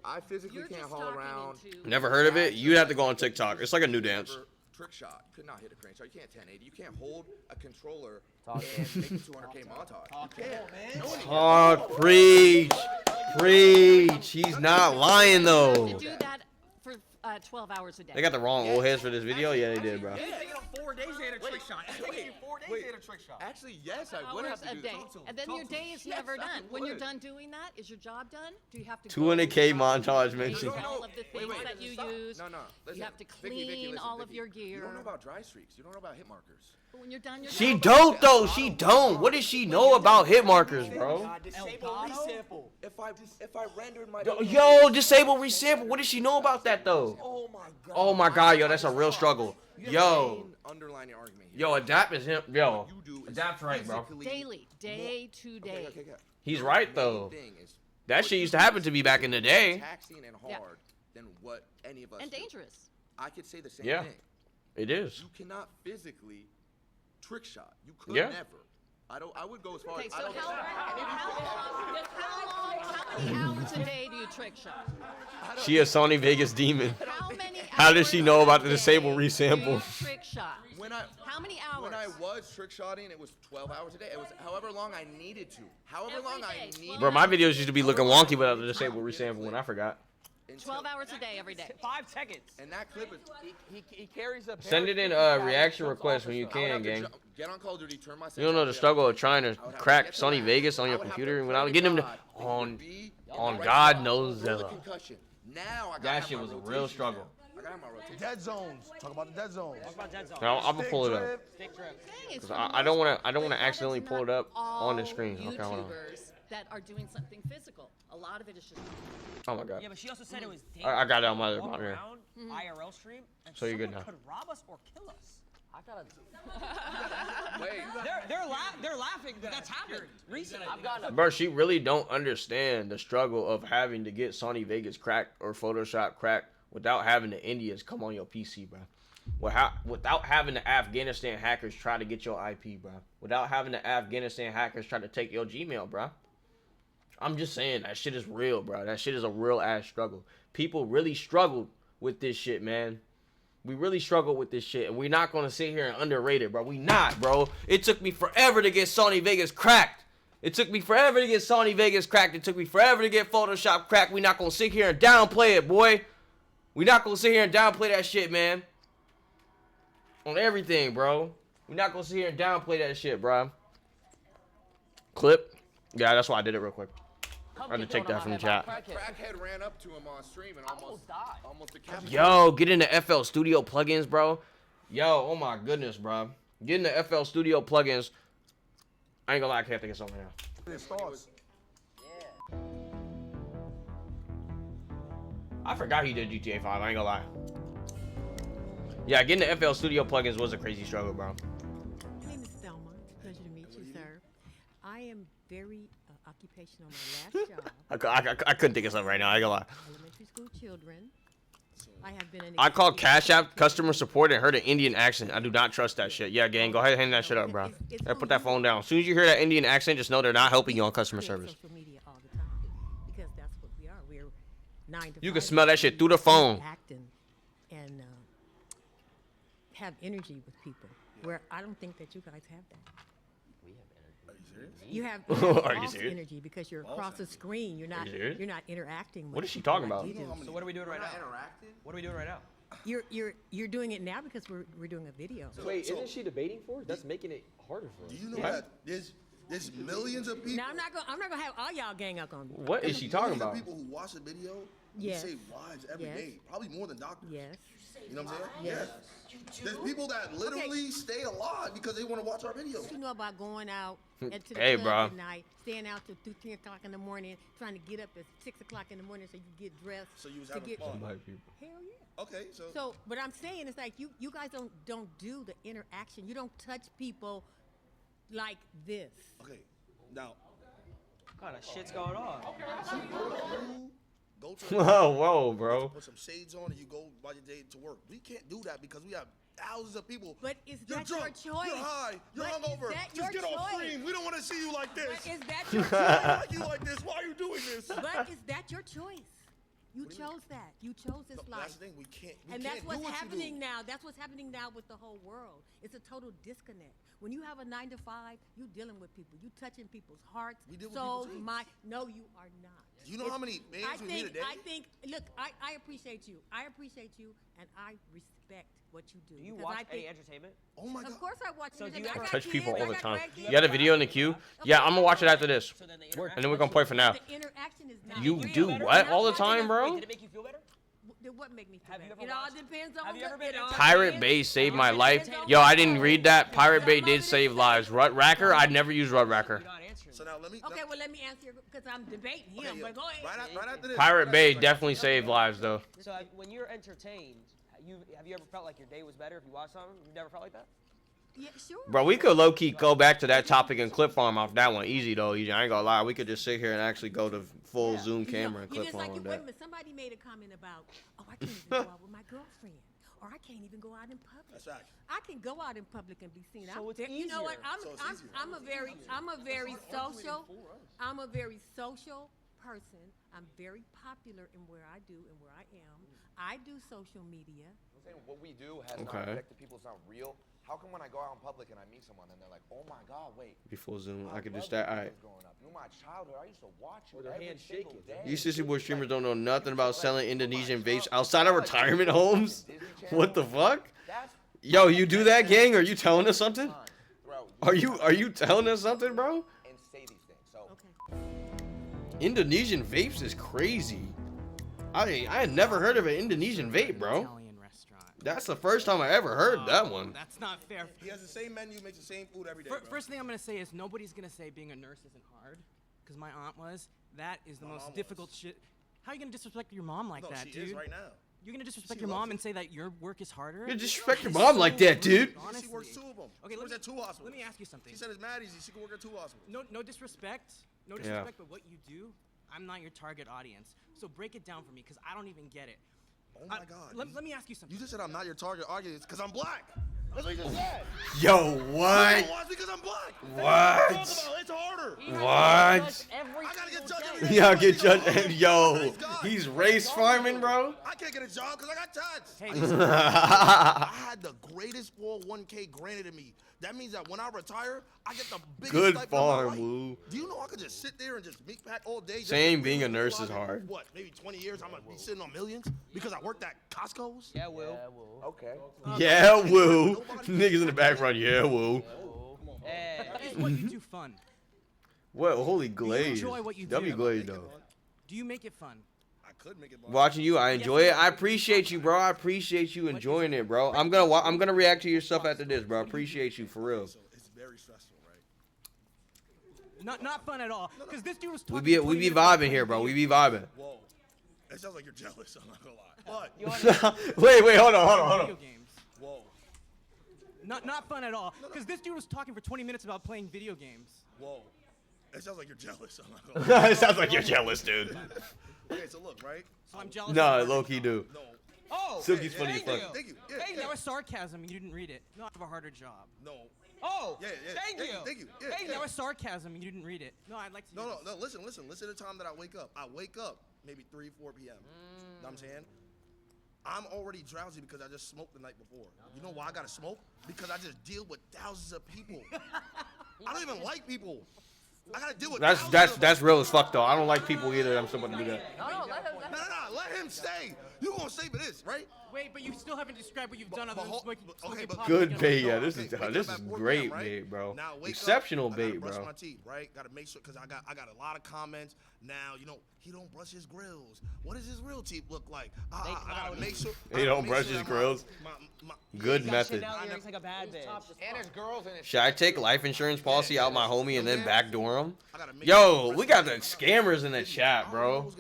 I physically can't haul around. Never heard of it? You'd have to go on TikTok. It's like a new dance. Trick shot. Could not hit a crane shot. You can't 1080. You can't hold a controller and make a 200K montage. You can't. Talk, preach. He's not lying though. To do that for 12 hours a day. They got the wrong old heads for this video. Yeah, they did, bro. It's taking 4 days to hit a trick shot. It's taking you 4 days to hit a trick shot. Actually, yes, I would have to do that. And then your day is never done. When you're done doing that, is your job done? Do you have to 200K montage mentioned. all of the things that you use? No. Listen, you have to Vicky, clean listen, all of Vicky, your gear. You don't know about dry streaks. You don't know about hit markers. But when you're done, you're She done. don't though. She don't. What does she know about hit markers, bro? Disable resample. If I rendered my Yo, disable resample. What does she know about that though? Oh my god, yo, that's a real struggle. Yo. Underline your argument here. Yo, adapt is him. Yo, adapt's right, bro. Daily, day to day. He's right though. That shit used to happen to me back in the day. Taxing and hard than what any of us. And do. dangerous. I could say the same Yeah, thing. it is. You cannot physically trick shot. You could Yeah. never. I would go as far Okay, as. so how many hours a day do you trick shot? She a Sony Vegas demon. How How does she know about the disable resample? Trick shot. How many hours? When I was trick shotting, it was 12 hours a day. It was however long I needed to. However long I needed. Bro, my videos used to be looking wonky without the disable resample when I forgot. 12 hours a day, every day. 5 seconds. And that clip is. He carries a. Send it in reaction request when you can, gang. Get on Call of Duty, turn my. You don't know the struggle of trying to crack Sony Vegas on your computer without getting them to, on God knows Zilla. Now I got That shit was a real struggle. Dead zones. Talk about the dead zones. Now I'm gonna pull it up. 'Cause I don't wanna accidentally pull it up on the screen. Okay, hold on. that are doing something physical. A lot of it is just. Oh my god. Yeah, but she also said it was dangerous. I got it on my to walk monitor. around IRL stream, and So you're good someone now. could rob us or kill us. I gotta. Wait. They're laughing. But that's happened recently. I've gotten Bro, she really don't understand the struggle of having to get Sony Vegas cracked or Photoshop cracked without having the Indians come on your PC, bro. Without having the Afghanistan hackers try to get your IP, bro. Without having the Afghanistan hackers try to take your Gmail, bro. I'm just saying, that shit is real, bro. That shit is a real ass struggle. People really struggled with this shit, man. We really struggled with this shit, and we're not gonna sit here and underrate it, bro. We not, bro. It took me forever to get Sony Vegas cracked. It took me forever to get Sony Vegas cracked. It took me forever to get Photoshop cracked. We not gonna sit here and downplay it, boy. We not gonna sit here and downplay that shit, man. On everything, bro. We not gonna sit here and downplay that shit, bro. Clip. Yeah, that's why I did it real quick. I had to take that from the chat. Crackhead ran up to him on stream and almost decapitated. Yo, get into FL Studio plugins, bro. Yo, oh my goodness, bro. Get into FL Studio plugins. I ain't gonna lie, I can't think of something now. I forgot he did GTA 5, I ain't gonna lie. Yeah, getting the FL Studio plugins was a crazy struggle, bro. My name is Thelma. It's a pleasure to meet you, sir. I am very occupational. My last job. I couldn't think of something right now, I ain't gonna lie. Elementary school children. I have been an I called Cash App customer support and heard an Indian accent. I do not trust that shit. Yeah, gang, go ahead and hang that shit up, bro. Hey, put that phone down. As soon as you hear that Indian accent, just know they're not helping you on customer service. social media all the time because that's what we are. We're 9 to 5. You can smell that shit through the phone. Acting and have energy with people. Where I don't think that you guys have that. You have, Are you false serious? energy because you're across the screen. You're not. you serious? You're not interacting with. What is she people talking like about? you do. So what are we doing right now? What are we doing right now? You're doing it now because we're doing a video. Wait, isn't she debating for it? That's making it harder for her. Do you know that there's millions of people? Now I'm not gonna have all y'all gang up on me. What is she talking Millions of about? people who watch the video Yes. save lives every day, Yes. probably more than doctors. Yes. You know what I'm saying? Yes. There's people that literally stay alive because they want to watch our videos. You know about going out into the Hey, club bro. at night, staying out till 2, 3 o'clock in the morning, trying to get up at 6 o'clock in the morning so you can get dressed. So you was to having get, fun. Hell yeah. Okay, so So, but I'm saying it's like you guys don't do the interaction. You don't touch people like this. okay, now What kind of shit's going on? you go to Whoa, bro. put some shades on and you go by your day to work. We can't do that because we have thousands of people. But is You're that drunk, your choice? You're high. You're But is hungover. that Just your get off choice? screen. We don't want to see you like this. But is that your We don't choice? like you like this. Why are you doing this? But is that your choice? You What do you chose that. You chose this No, life. that's the thing. We can't. We And can't that's do what's what you happening do. now. That's what's happening now with the whole world. It's a total disconnect. When you have a 9 to 5, you dealing with people. You touching people's hearts, We deal with souls, people's mind. No, you are not. Do you know how many names we meet a day? I think. Look, I appreciate you. I appreciate you, and I respect what you do. Do you because watch I think, any entertainment? Oh my God. Of course, I watch. So do entertainment. you I ever got Touch people kids, all I the got time. grandkids. You got a video in the queue? Yeah, I'm gonna watch it after this. So then the And interaction. then we're gonna play for now. The interaction is not. You real. do what all the time, Wait, bro? did it make you feel better? What make me feel Have you better? ever It all watched- depends on have you the- ever been it all Pirate depends- Bay saved it my all life. depends on Yo, the I didn't goal. read that. Pirate Bay Download did it save and lives. Rutracker? I'd never use Rutracker. You're not answering. So now let me. Okay, well let me answer because I'm debating him. Okay, yeah. But go ahead. Right after this. Pirate right Bay after this, definitely saved lives, though. So when you're entertained, have you ever felt like your day was better if you watched something? You've never felt like that? Yeah, sure. Bro, we could low-key go back to that topic and clip farm off that one. Easy, though. Easy. I ain't gonna lie. We could just sit here and actually go to full zoom camera and You clip just farm like on wait a that. minute. Somebody made a comment about, oh, I can't even go out with my girlfriend, or I can't even go out in public. That's right. I can go out in public and be seen. So it's You know what? easier. So it's easier. I'm a very social. I'm a very social person. I'm very popular in where I do and where I am. I do social media. I'm saying what we do has Okay. not affected people. It's not real. How come when I go out in public and I meet someone and they're like, "Oh my God, wait." Be full zoom. I I could love just that. you All right. growing up. You're my childhood. I used to watch you With their every hands single shaking. day. You sissy boy streamers don't know nothing about selling Like, Indonesian come on, vapes bro. outside of Like, retirement Disney homes. Channel. What the fuck? That's Yo, you do that, gang? Are you telling us something? fine. Throughout Are you telling us something, bro? and say these things. So Okay. Indonesian vapes is crazy. I had never heard of an Indonesian vape, bro. Italian restaurant. That's the first time I ever heard that one. That's not fair. He has the same menu, makes the same food every day. bro. First thing I'm gonna say is nobody's gonna say being a nurse isn't hard. because my aunt was. That is the My most mom difficult shit. How are you gonna disrespect your mom like No, that, she dude? is right now. You're gonna disrespect She your loves mom it. and say that your work is harder? You disrespect your It's mom so like that, dude. rude, honestly. She works 2 of them. Okay, She works at 2 hospitals. Let me ask you something. She said it's mad easy. She can work at 2 hospitals. No disrespect. No Yeah. disrespect, but what you do, I'm not your target audience. So break it down for me, because I don't even get it. Oh my God. Let me ask you something. You just said I'm not your target audience because I'm black. That's what you just said. Yo, You what? don't watch because I'm black. What? It's harder. What? I gotta get judged every day. Yeah, get judged. Yo, he's race farming, bro. I can't get a job because I got tats. Hey, I had the greatest 401k granted to me. That means that when I retire, I get the biggest Good stipend of my farm, life. Woo. Do you know I could just sit there and just meat pack all day? just Same to being a realize nurse is in, hard. What, maybe 20 years I'm going to be sitting on millions because I worked at Costco's? Yeah, Will. Okay. Yeah, woo. Niggas in the background, yeah, woo. Hey. Is what you do fun? What? Holy glaze. enjoy what you do? W glaze, though. Do you make it fun? I could make it fun. Watching you, I enjoy it. I appreciate you, bro. I appreciate you enjoying it, bro. I'm gonna react to your stuff after this, bro. I appreciate you for real. So it's very stressful, right? Not fun at all. Because this dude was We talking. be 20 minutes vibing about here, bro. We video be vibing. Whoa. It sounds like you're jealous. I'm not going to lie. But, Wait, hold on. video games. whoa. Not fun at all. Because this dude was talking for 20 minutes about playing video games. Whoa. It sounds like you're jealous. I'm not going to lie. It sounds like you're jealous, dude. Okay, so look, right? So I'm jealous. No, of low key do. No. Oh, Silky's funny as thank fuck. you. Thank you. Yeah, Hey, yeah. that was sarcasm. You didn't read it. No, I have a harder job. No. Oh, Yeah, thank you. Thank you. Yeah, Hey, yeah. that was sarcasm. You didn't read it. No, I'd like to. No, hear no, this. no. Listen. Listen to the time that I wake up. I wake up maybe 3, 4 p.m. Know what I'm saying? I'm already drowsy because I just smoked the night before. You know why I gotta smoke? Because I just deal with thousands of people. I don't even like people. I gotta deal with That's real as fuck though. I don't like people either. I'm supposed to do that. No, let him stay. You gonna stay for this, right? Wait, but you still haven't described what you've done other than smoking pot. Good bait, yeah. This Okay, is wake this up is at 4 great p.m., right? bait, bro. Now wake Exceptional up, I gotta bait, brush bro. my teeth, right? Gotta make sure, cause I got a lot of comments. Now, you know, he don't brush his grills. What does his real teeth look like? I gotta make sure. He don't brush his grills. Good method. Like a bad bitch. And his girls in it. Should I take life insurance policy out my homie and then backdoor him? Yo, we got the scammers in the chat, bro.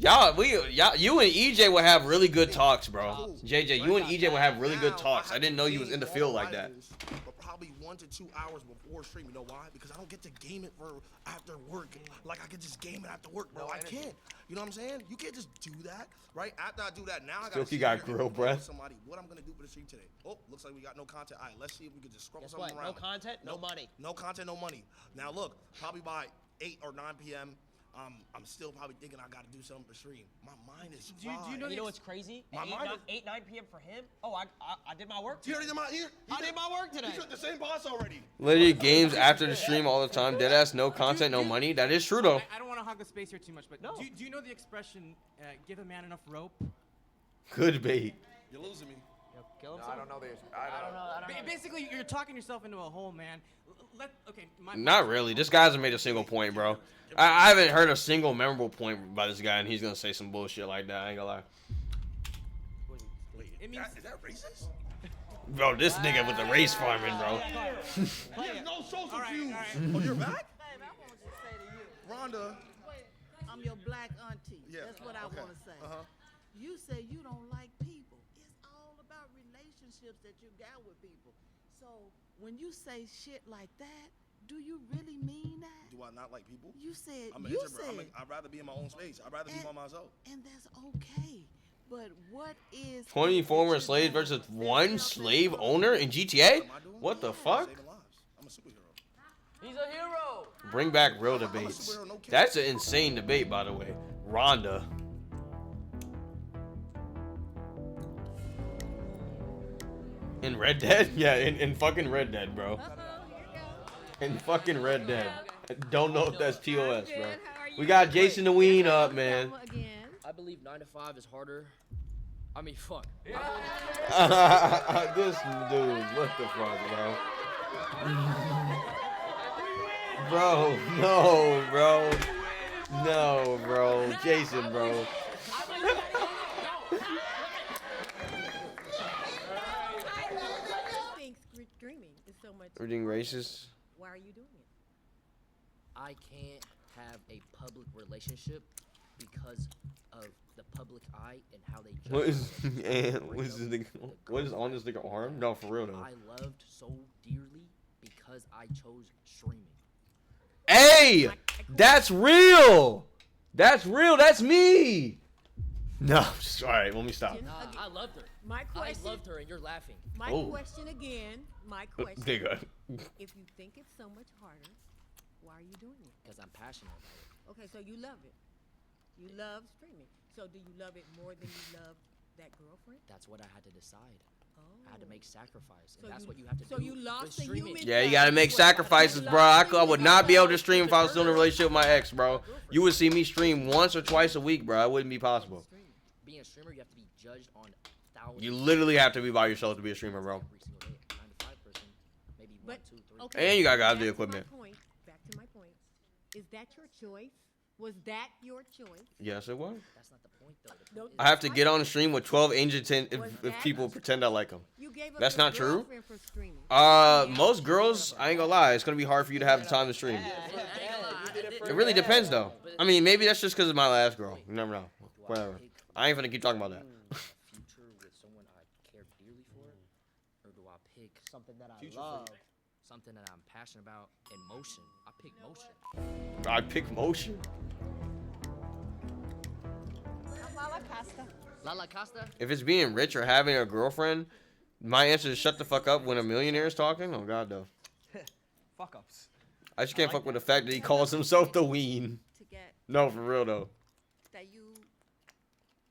Y'all, you and EJ will have really good talks, bro. JJ, you and EJ will have really good talks. I didn't know you was in the field like that. But probably 1 to 2 hours before stream. You know why? Because I don't get to game it for after work. Like I can just game it after work, bro. I can't. You know what I'm saying? You can't just do that, right? After I do that, now I got. Silky got grill breath. Somebody, what I'm gonna do for the stream today? Oh, looks like we got no content. All right, let's see if we can just scroll Guess something what? around. No content, no money. No content, no money. Now look, probably by 8 or 9 p.m. I'm still probably thinking I gotta do something for stream. My mind is fried. Do you know what's crazy? My mind is 8, 9 p.m. for him? Oh, I did my work He today. already did I did my work today. He took the same boss already. Literally games after the stream all the time. Deadass, no content, no money. That is true though. I don't want to hog the space here too much, but do you know the expression, give a man enough rope? Good bait. You're losing me. Kill him. I don't know this. I don't know. Basically, you're talking yourself into a hole, man. Not really. This guy hasn't made a single point, bro. I haven't heard a single memorable point by this guy, and he's gonna say some bullshit like that. I ain't gonna lie. Wait, is that racist? Bro, this nigga with the race farming, bro. He has no social cues. Oh, you're back? Babe, I want to say to you. Rhonda. I'm your black auntie. Yeah, That's what I okay. want to say. You say you don't like people. It's all about relationships that you got with people. So when you say shit like that, do you really mean that? Do I not like people? You said I'm an introvert. I'd rather be in my own space. I'd rather be by myself. And that's okay. But what is 20 former slaves versus 1 slave owner in GTA? What the fuck? I'm a superhero. He's a hero. Bring back real debates. That's an insane debate, by the way. Rhonda. In Red Dead? Yeah, in fucking Red Dead, bro. In fucking Red Dead. I don't know if that's TOS, bro. We got Jason the Ween up, man. I believe 9 to 5 is harder. I mean, fuck. This dude, what the fuck, bro? Bro, no, bro. No, bro. Jason, bro. Streaming is so much. We're being racist. Why are you doing it? I can't have a public relationship because of the public eye and how they judge. What is what is on this nigga arm? No, for real though. I loved so dearly because I chose streaming. Hey, that's real. That's real. That's me. No, just, all right. Let me stop. Nah, I loved her. My question. I loved her, and you're laughing. My Oh. question again. My question. Nigga. If you think it's so much harder, why are you doing it? Because I'm passionate about it. Okay, so you love it. You love streaming. So do you love it more than you love that girlfriend? That's what I had to decide. I had to make sacrifice, and So that's you- what you have to so do. you lost with the streaming. human Yeah, you gotta make sacrifices, bro. I would not be able to stream if I was still in a relationship with my ex, bro. You would see me stream once or twice a week, bro. It wouldn't be possible. Being a streamer, you have to be judged on thousands. You literally have to be by yourself to be a streamer, bro. Every single day, 9 to 5 person, maybe But 1, 2, 3. okay, And you gotta have the back to my equipment. point. Back to my point. Is that your choice? Was that your choice? Yes, it was. That's not the point, though. The point is- I have to get on the stream with 12 angels if that- people pretend I like them. You gave up That's your not true. girlfriend for streaming. Most girls, I ain't gonna lie, it's gonna be hard for you to have the time to stream. It really depends, though. I mean, maybe that's just because of my last girl. You never know. Whatever. I ain't gonna keep talking about that. future with someone I care dearly for, or do I pick Something that I future love. something that I'm passionate about, and motion? I pick motion. I pick motion. Lala Costa. Lala Costa. If it's being rich or having a girlfriend, my answer is shut the fuck up when a millionaire is talking. Oh god, though. Fuck ups. I just can't fuck with the fact that he calls himself the Ween. To get No, for real though. that you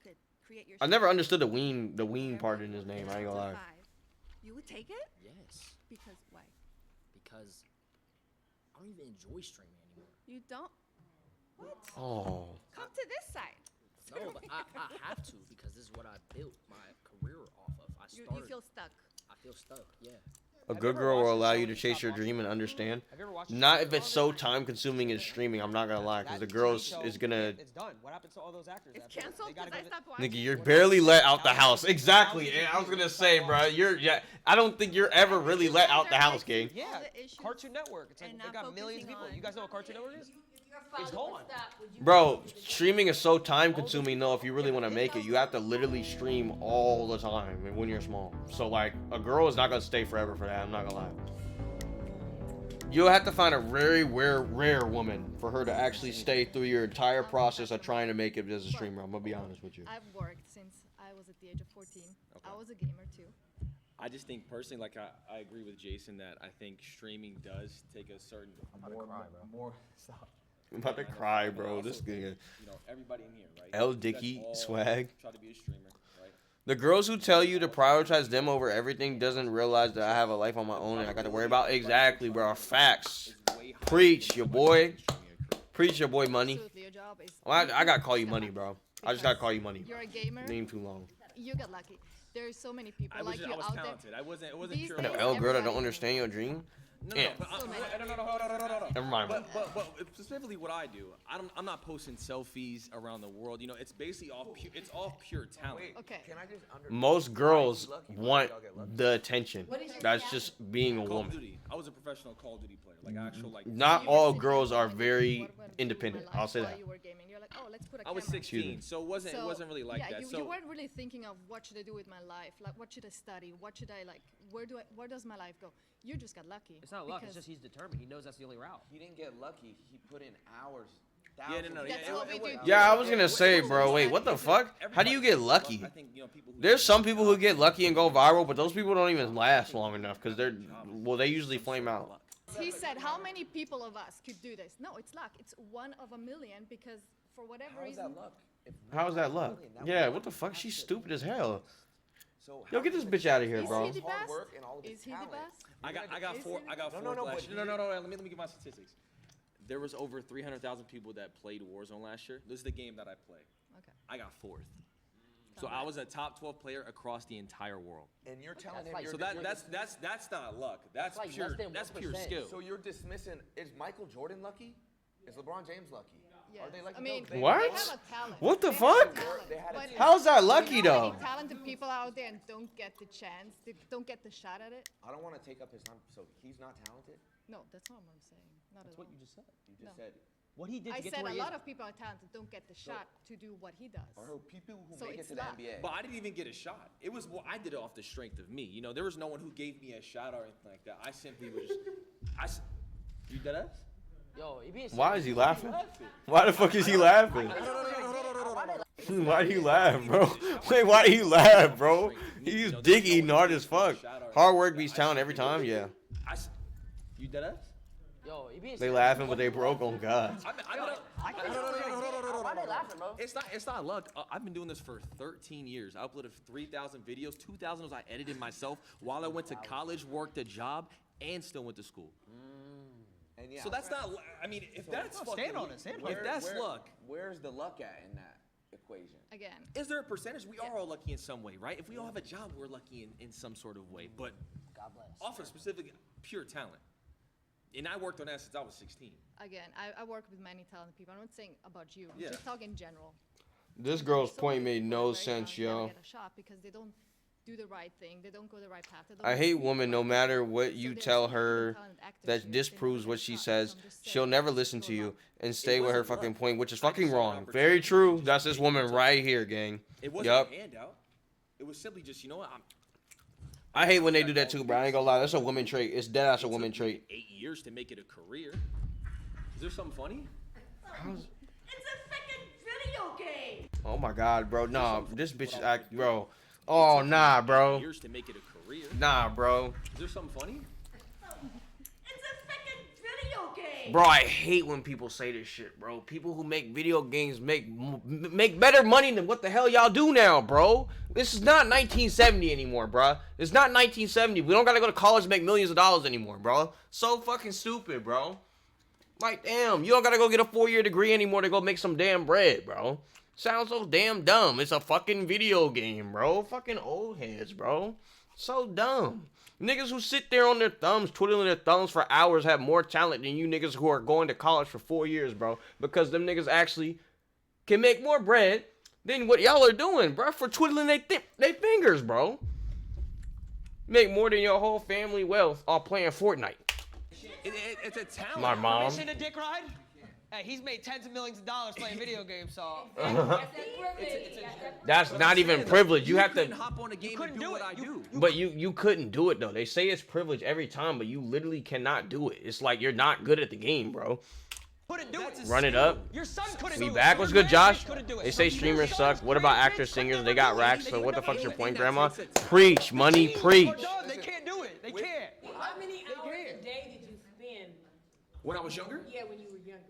could create your. I never understood the Ween part in his name. I ain't gonna lie. You would take it? Yes, Because why? because I don't even enjoy streaming anymore. You don't. What? Oh. Come to this side. No, but I have to because this is what I built my career off of. I You started. feel stuck. I feel stuck. Yeah. A good girl will allow you to chase your dream and understand. Have you ever watched? Not if it's so time consuming as streaming. I'm not gonna lie, because the girls is gonna. It's done. What happened to all those actors? It's after that? canceled They gotta because I go to- stopped watching. Nigga, you're barely let out the house. Exactly. And I was gonna say, bro, yeah. I don't think you're ever really let out the house, gang. Yeah, the issues Cartoon Network. It's like and they not got millions of focusing people. on- You guys know what Cartoon Network is? It's Follow gone. that, would you Bro, streaming is so time consuming though. If you really want to make it, you have to literally stream all the time when you're small. So like, a girl is not gonna stay forever for that. I'm not gonna lie. You'll have to find a very rare woman for her to actually stay through your entire process of trying to make it as a streamer. I'm gonna be honest with you. I've worked since I was at the age of 14. I was a gamer too. I just think personally, like I agree with Jason that I think streaming does take a certain more. Stop. I'm about to cry, bro. Also This think, nigga. You know, everybody in here, right? L. You guys Dicky all swag. Try to be a streamer, right? The girls who tell you to prioritize them over everything doesn't realize that I have a life on my own and I got to worry about. Exactly, bro. Facts. Preach, your boy. Preach, your boy, Money. Absolutely, your job is. Well, I gotta call you Money, bro. I just gotta call you Money. You're a gamer. Name too long. You get lucky. There's so many people I was, like you I was out talented. there. It wasn't These pure. An days, L girl that don't everybody- understand your dream. No, Yeah. but So many. no. Never mind, bro. But specifically what I do, I'm not posting selfies around the world. You know, it's basically it's all pure talent. Okay. Can I just Most girls want the attention. That's just being a Call of woman. Duty. I was a professional Call of Duty player, like actual like. Not all girls are very independent. I'll say While that. you were gaming, you're like, oh, let's put a I was camera. 16, so it wasn't really like yeah, that. You, So you weren't really thinking of what should I do with my life, like what should I study, what should I like, where does my life go? You just got lucky. It's not luck. It's because- just he's determined. He knows that's the only route. He didn't get lucky. He put in hours. yeah, no. That's what we do. Yeah, I was gonna say, bro. Wait, what the fuck? How do you get lucky? I think people who There's some people who get lucky and go viral, but those people don't even last long enough because they usually flame out. He said, how many people of us could do this? No, it's luck. It's 1 of a million because for whatever reason. How's that luck? Yeah, what the fuck? She's stupid as hell. So Yo, get this bitch out of here, Is bro. he the Hard best? work and all of his Is he the talent. best? I got Is four. he- I got No, four. no, last but year. No. Let me give my statistics. There was over 300,000 people that played Warzone last year. This is the game that I play. Okay. I got 4th. So I was a top 12 player across the entire world. And you're telling him like- you're So that's not luck. That's like pure. less than That's pure 1%. skill. So you're dismissing. Is Michael Jordan lucky? Is LeBron James lucky? Yes. Are they lucky? I mean, No, they- What? They have a talent. What the They have a fuck? talent, They had a but talent. How's that you lucky know how though? many talented people out there and don't get the chance, they don't get the shot at it? I don't want to take up his time. So he's not talented. No, that's not what I'm saying. Not That's at what all. you just said. You just No. said What he did to I get said to where a he is. lot of people are talented don't get the shot to do what he does. Bro, people who So make it it's to the luck. NBA. But I didn't even get a shot. It was I did it off the strength of me. You know, there was no one who gave me a shot or anything like that. I simply was just. You dead ass? Yo, he being Why is he laughing? laughing? Why the fuck is he laughing? Why do you laugh, bro? Wait, why do you laugh, bro? He's dick eating hard as fuck. Hard work beats talent every time, yeah. You dead ass? Yo, he being They laughing, but they broke on God. Why they laughing, bro? It's not luck. I've been doing this for 13 years. I uploaded 3,000 videos. 2,000 was I edited myself while I went to college, worked a job, and still went to school. And yeah, So that's not. I mean, if that's fucking, stand on it, stand on if it. that's luck, Where's the luck at in that equation? Again, is there a percentage? We are all lucky in some way, right? If we all have a job, we're lucky in some sort of way. But God bless. off of specific pure talent. And I worked on that since I was 16. again, I work with many talented people. I'm not saying about you. I'm Yeah. just talking in general. This girl's So point many made people no are very sense, young, never yo. get a shot because they don't do the right thing. They don't go the right path. They don't I hate do the women no right matter thing. what So you there's tell so many her talented actors that here, they disproves never what get a she shot. says. So I'm just She'll saying, never it's listen so to you luck. and stay with her wasn't fucking luck. point, which is I fucking just saw an wrong. Very opportunity true. just That's to this take woman it to- right here, gang. It wasn't Yup. a handout. It was simply just, you know what? I hate when they do that too, bro. I ain't gonna lie. That's a woman trait. It's dead ass a woman It took me trait. 8 years to make it a career. Is there something funny? It's a freaking video game. Oh my god, bro. Nah, this bitch is act, bro. Oh nah, bro. Years to make it a career. Nah, bro. Is there something funny? It's a freaking video game. Bro, I hate when people say this shit, bro. People who make video games make better money than what the hell y'all do now, bro. This is not 1970 anymore, bro. It's not 1970. We don't gotta go to college to make millions of dollars anymore, bro. So fucking stupid, bro. Like, damn, you don't gotta go get a 4-year degree anymore to go make some damn bread, bro. Sounds so damn dumb. It's a fucking video game, bro. Fucking old heads, bro. So dumb. Niggas who sit there on their thumbs, twiddling their thumbs for hours have more talent than you niggas who are going to college for 4 years, bro. Because them niggas actually can make more bread than what y'all are doing, bro, for twiddling they fingers, bro. Make more than your whole family wealth all playing Fortnite. It's a talent. My mom. Permission to dick ride? Hey, he's made tens of millions of dollars playing video games, so. That's not even privilege. You have to. hop on a game and do what I do. But you couldn't do it though. They say it's privilege every time, but you literally cannot do it. It's like you're not good at the game, bro. Couldn't do it. Run it up. Your son couldn't We do back. it. What's Your good, Josh? grandkids couldn't do it. They say So streamers your suck. son's What about grandkids actors, could singers? never They got do it. racks. So what the fuck's your point, Grandma? They Preach, money, preach. They can't do it. They can't. How many hours a day did you spend? When I was younger? Yeah, when you were younger.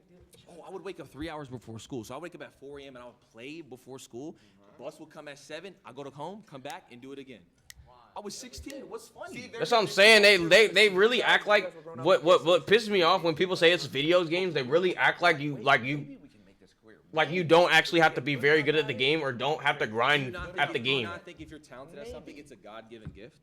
Oh, I would wake up 3 hours before school. So I would wake up at 4 a.m. and I would play before school. Bus would come at 7. I go to home, come back, and do it again. I was 16. What's funny? That's what I'm saying. They really act like what pisses me off when people say it's video games. They really act like you don't actually have to be very good at the game or don't have to grind at the Do you game. not think if you're talented at something, it's a God-given gift?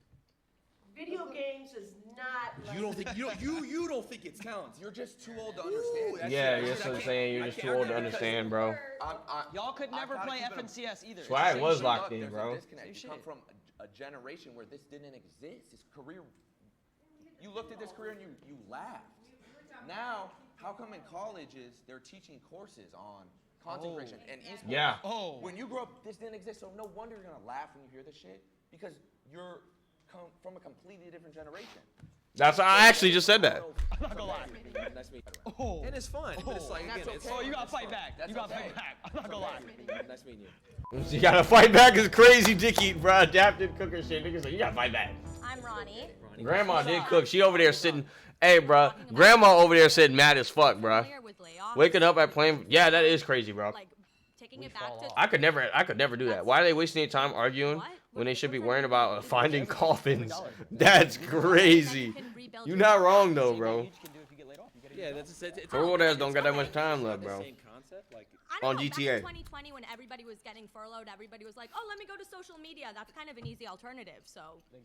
Video games is not. You don't think you don't think it's talent? You're just too old to understand. Yeah, that's what I'm saying. You're just too old to understand, bro. Y'all could never play FNCS either. Swag was locked in, There's a bro. disconnect. You come from a generation where this didn't exist. This career, you looked at this career and you laughed. Now, how come in colleges they're teaching courses on content creation and esports? Yeah. When you grew up, this didn't exist. So no wonder you're gonna laugh when you hear this shit because you're from a completely different generation. I actually just said that. I'm not gonna lie. That's me. And it's fun, but it's like again, it's Oh, you gotta fight back. You gotta fight back. I'm not gonna lie. Nice meeting you. You gotta fight back is crazy, Dicky, bro. Adapted cooker shit. Niggas like, you gotta fight back. I'm Ronnie. Grandma did cook. She over there sitting. Hey, bro. Grandma over there sitting mad as fuck, bro. Waking up at playing. Yeah, that is crazy, bro. Taking it back to I could never do that. Why are they wasting their time arguing when they should be worrying about finding coffins? That's crazy. You're not wrong though, bro. Yeah, that's it's Old ass don't got that much time left, bro. Same concept, like I On don't know, GTA. Back in 2020, when everybody was getting furloughed, everybody was like, "Oh, let me go to social media. That's kind of an easy alternative." So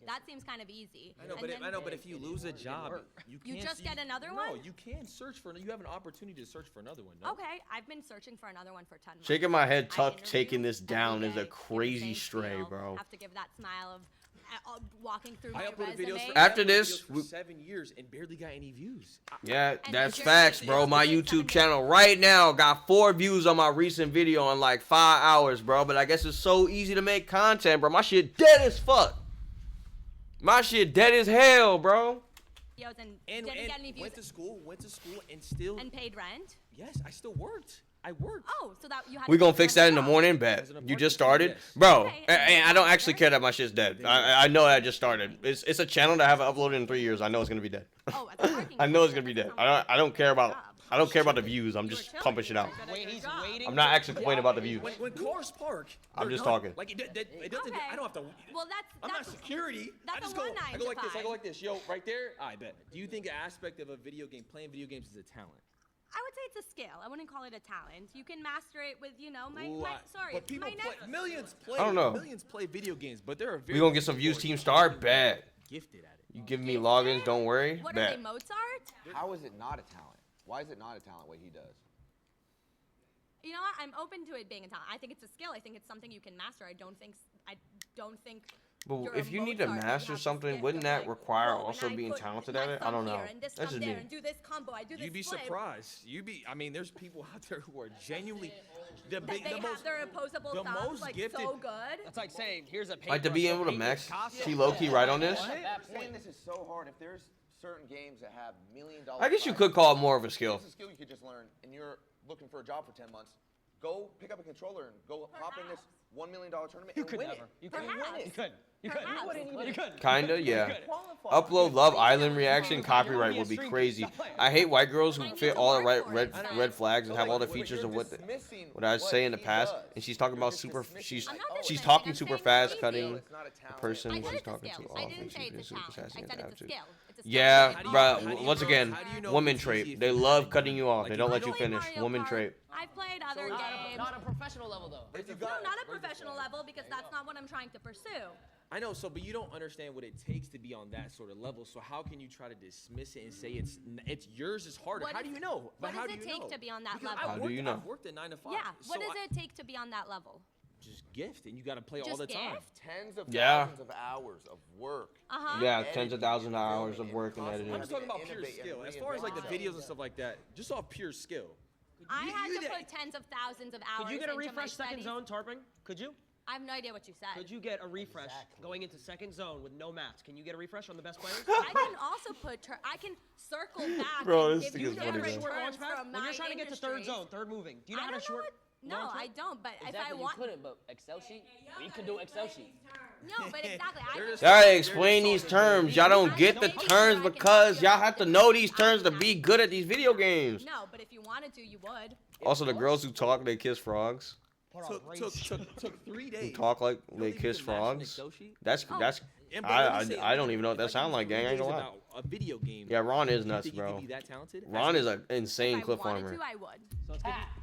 that seems kind of easy. I know, but if you lose a job, you can't. just get another one? No, you can search for. You have an opportunity to search for another one. No? Okay, I've been searching for another one for 10 months. Shaking my head, taking this down is a crazy stray, bro. Have to give that smile of walking through I my uploaded resume. videos for, After I uploaded this, videos for 7 years and barely got any views. Yeah, And that's you're facts, saying bro. it's My been 7 YouTube channel right now got 4 views on my recent video in like 5 hours, bro. But I guess it's so easy to make content, bro. My shit dead as fuck. My shit dead as hell, bro. videos and And didn't get any views. went to school, and still. And paid rent. Yes, I still worked. I worked. Oh, so that you had. We to gonna pay fix for that in the job. morning, bet. You just started, bro. And I don't actually care that my shit's dead. I know I just started. It's a channel that I haven't uploaded in 3 years. I know it's gonna be dead. Oh, it's a parking I know it's gonna be dead. I don't care about the views. I'm just pumping shit out. He's waiting. I'm not actually complaining about the views. When cars park, I'm they're just done. talking. Like it doesn't. I don't have to. Well, I'm not security. I that's just a go. one I 9 go to like this. I 5. go like this. Yo, right there. I bet. Do you think an aspect of a video game, playing video games, is a talent? I would say it's a skill. I wouldn't call it a talent. You can master it with, my Ooh, sorry. But people my play. next. Millions play. I don't know. Millions play video games, but there are. We gonna get some views. Team Star, bad. Gifted at it. You giving me logins? Don't worry. What are they, Bad. Mozart? How is it not a talent? Why is it not a talent what he does? You know what? I'm open to it being a talent. I think it's a skill. I think it's something you can master. I don't think. But you're if a you need to Mozart, you master have this something, gift wouldn't of, that like, require oh, and also I being put talented my at it? I thumb don't know. here, and this That's thumb just there, me. and do this combo. I do this You'd be flip. surprised. I mean, there's people out there who are genuinely the That they have their opposable the thumbs most like gifted- so good. That's like saying, here's a paper. Like to be able to max, see low key right on this. I'm saying this is so hard. If there's certain games that have $1 million. I guess you could call it more of a skill. It's a skill you could just learn, and you're looking for a job for 10 months. Go pick up a controller and go hop in this $1 million tournament and win it. You And win it. could. You could. You wouldn't even. Kinda, yeah. Upload Love Island reaction copyright would be crazy. I hate white girls who fit all the right red flags and have all the features of what I say in the past. And she's talking about she's talking super fast, cutting the person she's talking to off, and she's being super sassy and attitude. Yeah, bro. Once again, woman trait. They love cutting you off. They don't let you finish. Woman trait. I've played other games. Not a professional level though. No, not a professional level because that's not what I'm trying to pursue. I know, but you don't understand what it takes to be on that sort of level. So how can you try to dismiss it and say it's yours is harder? How do you know? What does it take to be on that level? How do you know? I've worked at 9 to 5. Yeah. What does it take to be on that level? Just gift, and you got to play all Just the time. gift? Tens of Yeah. thousands of hours of work. Yeah, tens of thousands of hours of work and editing. I'm just talking about pure skill. As far as like the videos and stuff like that, just off pure skill. I had to put tens of thousands of hours. Could you get a into my refresh second studies. zone, Tarping? Could you? I have no idea what you said. Could you get a refresh going into second zone with no maps? Can you get a refresh on the best players? I can also put. I can circle back. Bro, and this give thing you is funny, different bro. turns Launchpad? from When you're my trying to get to third industries. zone, third moving. Do you know I how to don't know short? No, I don't. But if I Exactly, want. you couldn't, but Excel sheet? Well, you can do Excel sheet. No, but exactly. I can Y'all explain these terms. Y'all don't get the terms because y'all have to know these terms to be good at these video games. No, but if you wanted to, you would. Also, the girls who talk, they kiss frogs. Took 3 Who days. talk like they kiss frogs. That's I don't even know what that sound like, gang. I ain't gonna lie. A video game. Yeah, Ron is You nuts, think you bro. could be that talented? Ron is an insane If I clip wanted farmer. to, I would.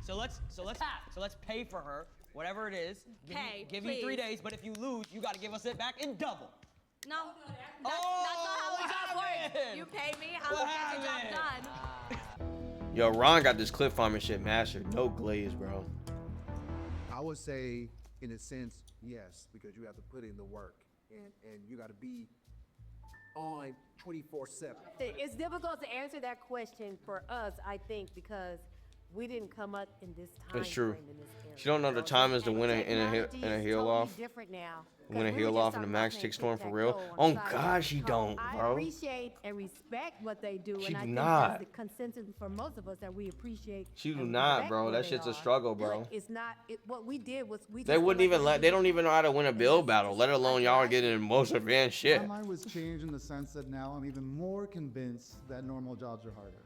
So let's pay for her, whatever it is. Give you 3 please. days, but if you lose, you got to give us it back in double. No, that's not how the job works. You pay me, I'll get the job done. Yo, Ron got this clip farming shit mastered. No glaze, bro. I would say, in a sense, yes, because you have to put in the work and you got to be on 24/7. It's difficult to answer that question for us, I think, because we didn't come up in this time. It's true. frame in this era. She don't know the time is to And win in a technology in a is heel totally off. different now. Win a 'Cause we heel were just off in the talking max about tick playing storm for real. tic-tac-toe Oh on the side God, of she the don't, car. I bro. appreciate and respect what they do, She and I do think not. that's the consensus for most of us that we appreciate. She do and not, respect bro. where That they shit's a are. struggle, bro. But it's not. What we did was we. They just wouldn't felt even like let. They don't even know how to win a build battle, let alone y'all are getting in most advanced shit. My mind was changed in the sense that now I'm even more convinced that normal jobs are harder.